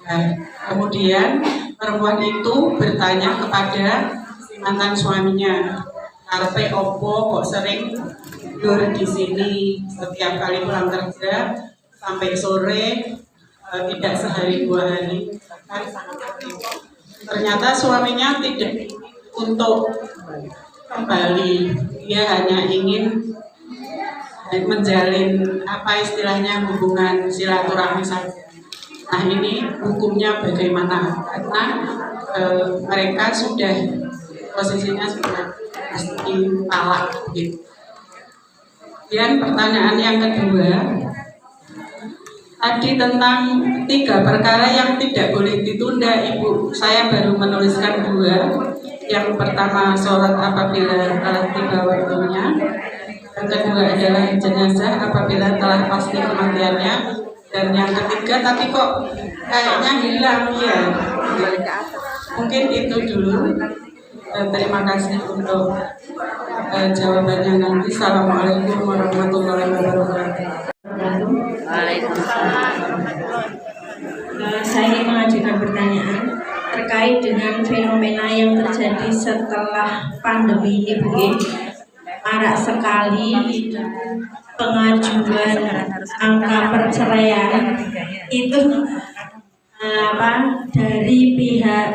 Nah, kemudian perempuan itu bertanya kepada mantan suaminya, "Karepe opo kok sering tidur di sini setiap kali pulang kerja sampai sore, tidak sehari dua hari." Ternyata suaminya tidak untuk kembali, dia hanya ingin menjalin apa istilahnya hubungan silaturahmi saja. Nah, ini hukumnya bagaimana? Karena mereka sudah posisinya sudah pasti talak gitu. Kemudian pertanyaan yang kedua, tadi tentang 3 perkara yang tidak boleh ditunda, Ibu. Saya baru menuliskan 2. Yang pertama, sholat apabila telah tiba waktunya. Yang kedua adalah jenazah apabila telah pasti kematiannya. Dan yang ketiga tadi kok kayaknya hilang ya. Mungkin itu dulu. Terima kasih untuk jawabannya nanti. Assalamualaikum warahmatullahi wabarakatuh. Waalaikumsalam. Saya ingin mengajukan pertanyaan terkait dengan fenomena yang terjadi setelah pandemi ini, Bu. Marak sekali pengajuan angka perceraian itu dari pihak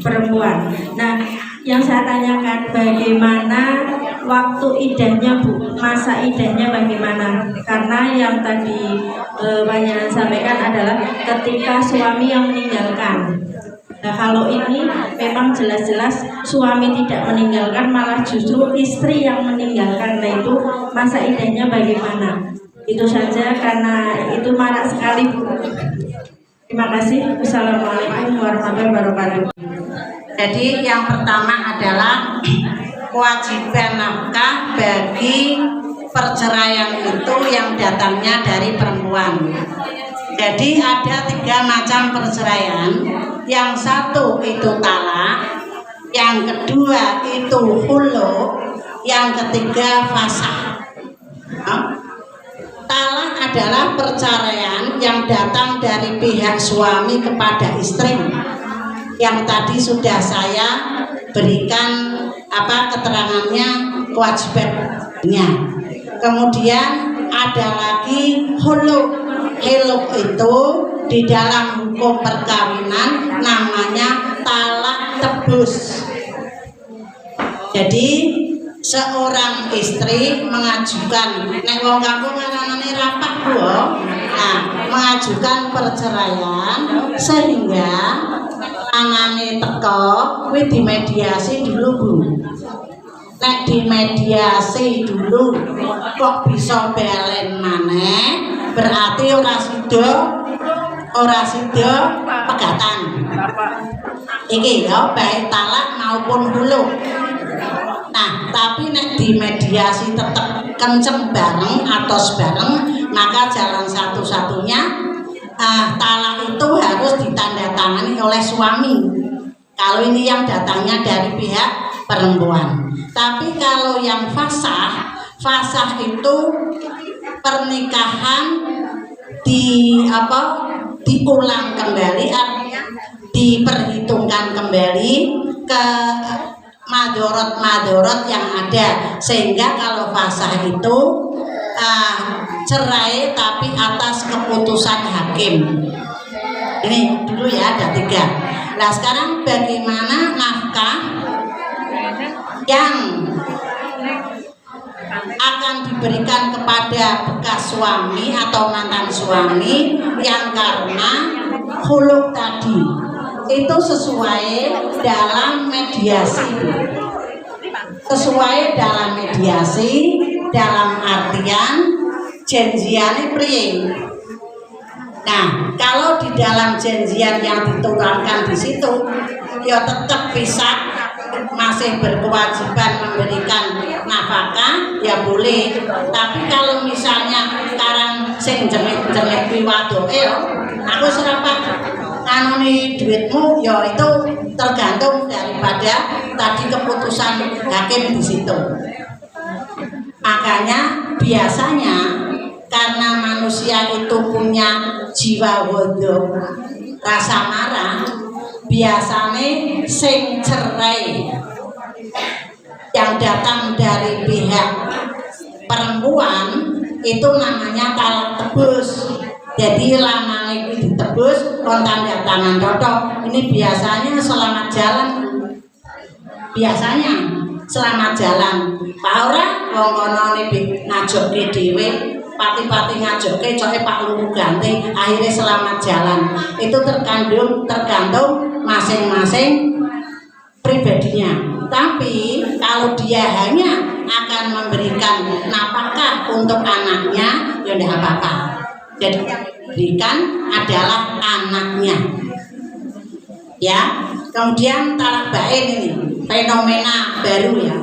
perempuan. Nah, yang saya tanyakan bagaimana waktu idahnya, Bu, masa idahnya bagaimana? Karena yang tadi banyak sampaikan adalah ketika suami yang meninggalkan. Nah, kalau ini memang jelas-jelas suami tidak meninggalkan, malah justru istri yang meninggalkan. Nah, itu masa idahnya bagaimana? Itu saja karena itu marak sekali, Bu. Terima kasih. Wassalamualaikum warahmatullahi wabarakatuh. Jadi yang pertama adalah kewajiban nafkah bagi perceraian itu yang datangnya dari perempuan. Jadi ada 3 macam perceraian. Yang satu itu talak, yang kedua itu hulu, yang ketiga fasakh. Talak adalah perceraian yang datang dari pihak suami kepada istri, yang tadi sudah saya berikan keterangannya, kewajibannya. Kemudian ada lagi hulu. Hulu itu di dalam hukum perkawinan namanya talak tebus. Jadi seorang istri mengajukan, nek wong kampung ngarane rapat, Bu. Nah, mengajukan perceraian sehingga anane teko kuwi dimediasi dulu, Bu. Nek dimediasi dulu kok bisa balen maneh, berarti ora sida pegatan. Iki ya baik talak maupun hulu. Nah, tapi nek dimediasi tetap kenceng bareng atau bareng, maka jalan satu-satunya talak itu harus ditandatangani oleh suami. Kalau ini yang datangnya dari pihak perempuan. Tapi kalau yang fasah itu pernikahan diulang kembali, diperhitungkan kembali ke madorot yang ada, sehingga kalau fasah itu cerai tapi atas keputusan hakim. Ini dulu ya, ada 3. Nah sekarang bagaimana nafkah yang akan diberikan kepada bekas suami atau mantan suami yang karena khuluk tadi itu sesuai dalam mediasi. Sesuai dalam mediasi dalam artian janjiane priye. Nah, kalau di dalam janjian yang dituangkan di situ, ya tetap bisa masih berkewajiban memberikan nafkah, ya boleh. Tapi kalau misalnya sekarang sing jemit-jemit kuwi wadoke aku serapat kanoni duitmu, ya itu tergantung daripada tadi keputusan hakim di situ. Makanya biasanya karena manusia itu punya jiwa waduk, rasa marah, biasanya sing cerai yang datang dari pihak perempuan itu namanya talak tebus. Jadi lanang itu ditebus kon tanda tangan totok. Ini biasanya selamat jalan. Biasanya selamat jalan. Pak ora wong kono ngajokke dhewe, pati-pati ngajokke coke Pak Luru ganti, akhirnya selamat jalan. Itu tergantung masing-masing pribadinya. Tapi kalau dia hanya akan memberikan nafkah untuk anaknya, ya tidak apa-apa. Jadi yang diberikan adalah anaknya. Ya, kemudian talak bain ini fenomena baru ya.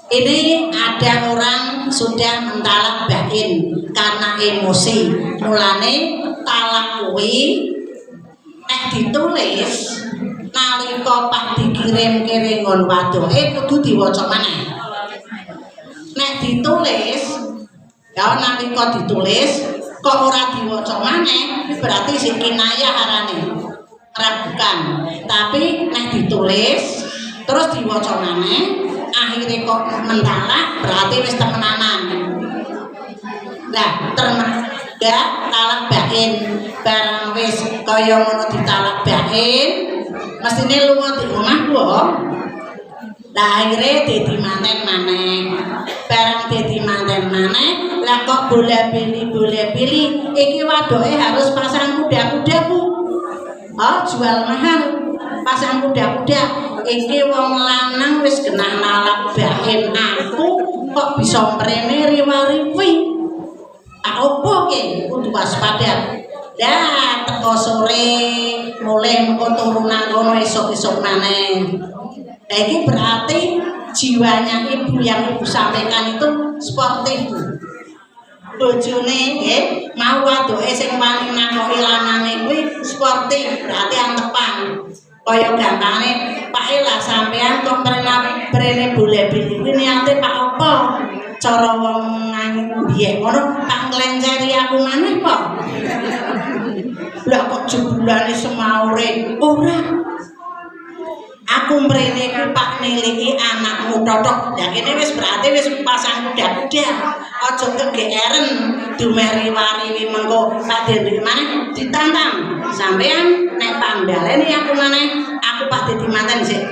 Ini ada orang sudah mentalak bain karena emosi. Mulane talak kuwi nek ditulis nalika Pak dikirim ngon wadoke kudu diwaca maneh. Nek ditulis ya nalika ditulis kok ora diwaca maneh berarti sing kinayah arane. Bukan. Tapi nek ditulis terus diwaca maneh akhirnya kok mentalak berarti wis temenanan. Nah, termasuk talak bain barang wis kaya ngono ditalak bain mestine lunga di omah kok. Lah akhirnya dadi manten maneh. Barang dadi manten maneh, lah kok boleh-bili iki wadoke harus pasang kuda-kuda Bu. Oh, jual mahal. Pasang kuda-kuda, iki wong lanang wis genah nalak bain aku kok bisa mrene riwa-riwi. Apa ki kudu waspada. Dah teko sore mulai mengko turunan kono esuk-esuk maneh. Nah, iki berarti jiwanya ibu yang ibu sampaikan itu sportif. Bojone nggih mau wadoke sing wani nakoki lanange kuwi sportif, berarti antepang. Kaya gampangane Pak lah sampean kok prene boleh-bili kuwi niate Pak apa? Cara wong biyen ngono tak nglenceri aku maneh kok. Lah kok jebulane semaure ora. Aku mrene ku Pak niliki anakmu totok. Ya kene wis berarti wis pasang kuda-kuda. Aja kegeren dumeri wariwi mengko tak dhewe maneh ditantang. Sampean nek pambaleni aku maneh, aku pas dadi manten sik.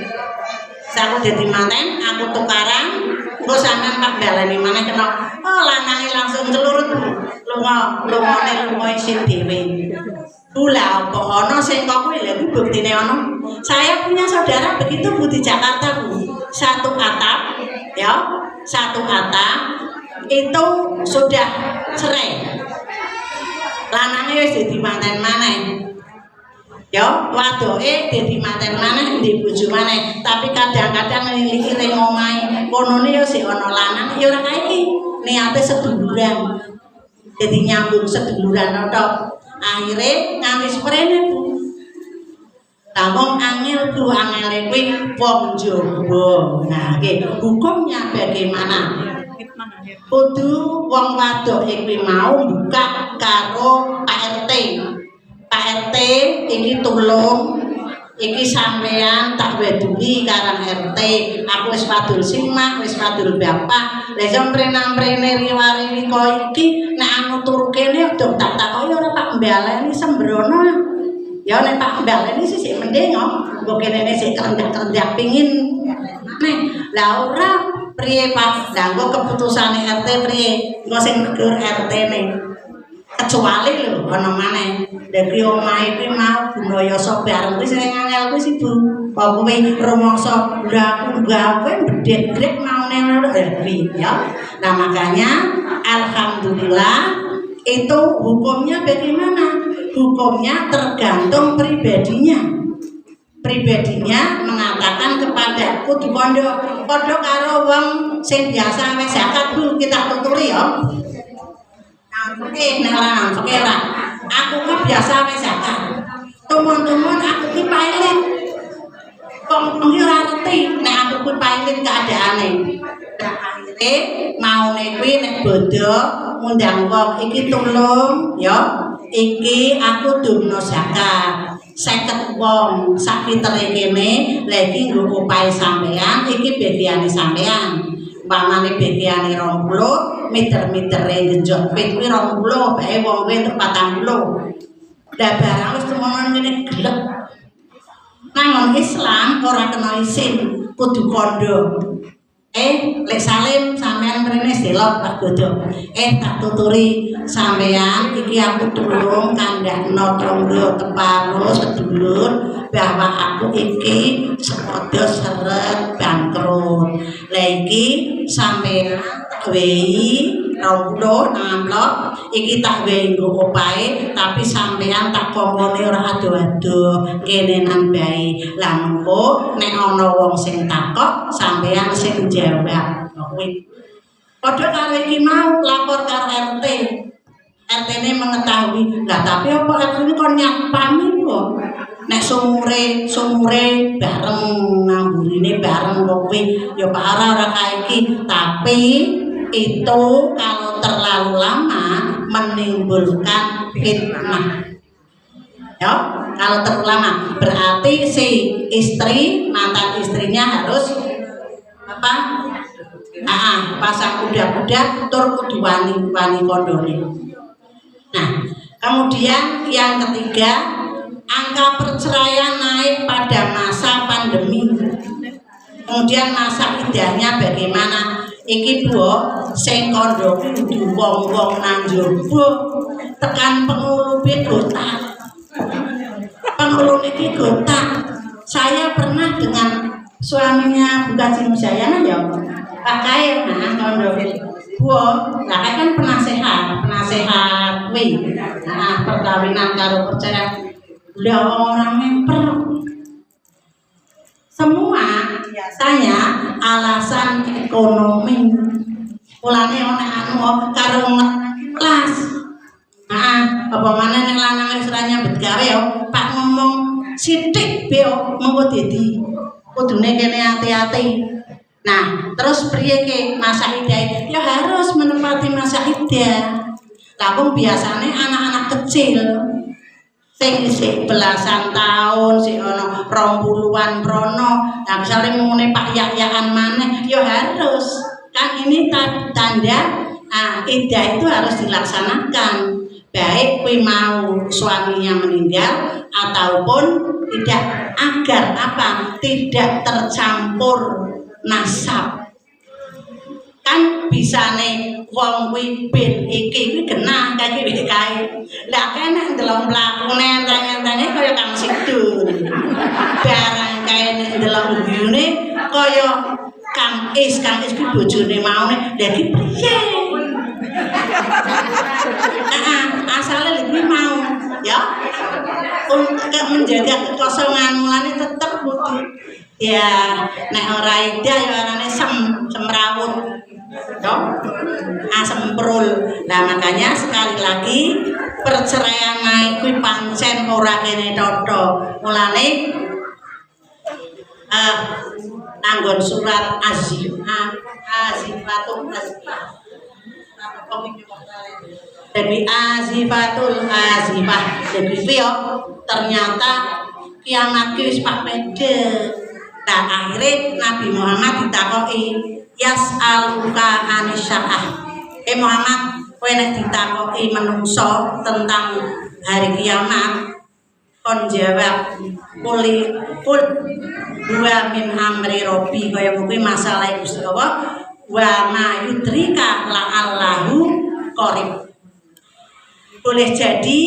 Aku dadi manten, aku tukaran, engko sampean tak baleni maneh kena. Oh, lanange langsung celurut. Lunga isin dhewe. Pula apa ana sing kok kuwi lha buktine ana. Saya punya saudara begitu Bu di Jakarta Bu. Satu atap ya, satu atap itu sudah cerai. Lanange wis dadi manten maneh. Ya, wadoke dadi manten maneh di bojo maneh, tapi kadang-kadang niliki ning omahe. Konone ya sik ana lanang ya ora kae niate seduluran. Jadi nyambung seduluran tok. Akhirnya nganti sprene Bu. Lah wong angel ku angel kuwi wong jombo. Nah, nggih, hukumnya bagaimana? Kudu wong wadok iki mau buka karo Pak RT. Pak RT iki tulung iki sampean tak weduli karang RT. Aku wis padul simak, wis padul bapak. Lah jam mrene riwari kok iki nek anu turu kene dok tak takoki ora Pak mbaleni sembrono. Ya nek Pak mbaleni sih mending kok kene sik kerendak-kerendak pingin. Nek lah ora priye Pak? Lah kok keputusane RT priye? Engko sing negur RT-ne. Kecuali lho ana maneh. Dadi omahe kuwi mau Gunayasa bareng kuwi sing angel kuwi sih Bu. Apa kuwi rumangsa lha aku gawe bedhet-bedhet maune ya. Nah makanya alhamdulillah itu hukumnya bagaimana? Hukumnya tergantung pribadinya. Pribadinya mengatakan kepada kudu kondo karo wong sing biasa wis zakat Bu kita tuturi ya. Oke lah. Aku ki biasa wis zakat. Teman-teman aku ki pilot. Wong iki ora ngerti nek aku ki pilot keadaane. Maune kuwi nek bodho ngundang wong iki tulung ya. Iki aku dumno zakat. 50 wong sak kitere kene lagi nggo upahe sampean iki bagiane sampean. Umpamane bagiane 20 meter-metere genjot pit kuwi 20 bae wong kuwi 40. Lah barang wis temono ngene gelek. Nang Islam ora kena isin kudu kondo. Lek salim sampean mrene selok Pak Godho. Tak tuturi sampean iki aku tulung kandhakno tangga teparo sedulur bahwa aku iki sepadha seret bangkrut. Lah iki sampean wehi 20 amplop iki tak wehi nggo opahe tapi sampean tak komone ora ado-ado kene nang bae. Lah mengko nek ana wong sing takok sampean sing jawab. Kuwi padha karo iki mau lapor karo RT. RT-ne mengetahui. Lah tapi apa RT ini kon nyapani kok. Nek sumure bareng ngamburine bareng kok kuwi ya Pak ora kae iki tapi itu kalau terlalu lama menimbulkan fitnah. Ya, kalau terlalu lama berarti si istri mantan istrinya harus apa? Pasang kuda-kuda tur kudu wani kondone. Nah, kemudian yang ketiga, angka perceraian naik pada masa pandemi. Kemudian masa iddahnya bagaimana? Iki Bu, sing kondo kudu wong-wong nang njaba tekan pengulupe gotak. Pengulu iki gotak. Saya pernah dengan suaminya bukan Sinusayana ya, Pak Kair, kondo. Bu, lah kan penasehat kuwi. Perkawinan karo perceraian. Lah orang memper. Semua biasanya alasan ekonomi. Mulane ana anu karo kelas. Apa maneh ning lanang wis ora nyambet gawe ya, Pak ngomong sithik be mengko dadi kudune kene ati-ati. Nah, terus priye ke masa iddah? Ya harus menepati masa iddah. Lah biasane anak-anak kecil sing isih belasan tahun sik ana 20-an prono. Nah, misale ngene Pak yak-yakan maneh ya harus. Kan ini tanda iddah itu harus dilaksanakan. Baik kuwi mau suaminya meninggal ataupun tidak, agar apa? Tidak tercampur nasab. Kan bisane wong kuwi ben iki genah kaya iki kae. Lah kene ndelok mlakune enteng-entenge kaya Kang Sidul. Barang kae nek ndelok guyune kaya Kang Is ki bojone maune. Lah iki piye? Asale iki mau ya. Untuk menjaga kekosongan mulane tetep kudu ya nek ora iddah ya arane semrawut. Semprul. Nah makanya sekali lagi perceraian naik kuwi pancen ora kene toto. Mulane nanggon surat azifatul azifah. Jadi azifatul azifah. Jadi ternyata kiamat wis pak pede. Nah akhirnya Nabi Muhammad ditakoki yas'aluka anisya'ah. Muhammad kowe nek ditakoki menungso tentang hari kiamat kon jawab kul dua min amri robbi kaya kuwi masalah Gusti Allah wa ma yudrika la'allahu qarib. Boleh jadi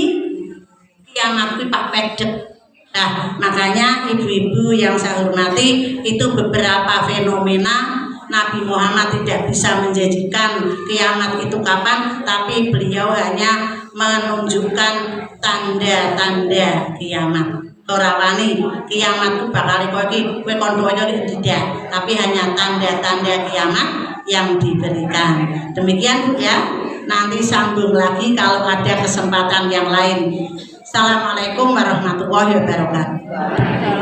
kiamat kuwi pak pedek. Nah, makanya ibu-ibu yang saya hormati, itu beberapa fenomena Nabi Muhammad tidak bisa menjanjikan kiamat itu kapan, tapi beliau hanya menunjukkan tanda-tanda kiamat. Ora wani kiamat itu bakal kowe kondonya tidak, tapi hanya tanda-tanda kiamat yang diberikan. Demikian Bu ya. Nanti sambung lagi kalau ada kesempatan yang lain. Assalamualaikum warahmatullahi wabarakatuh.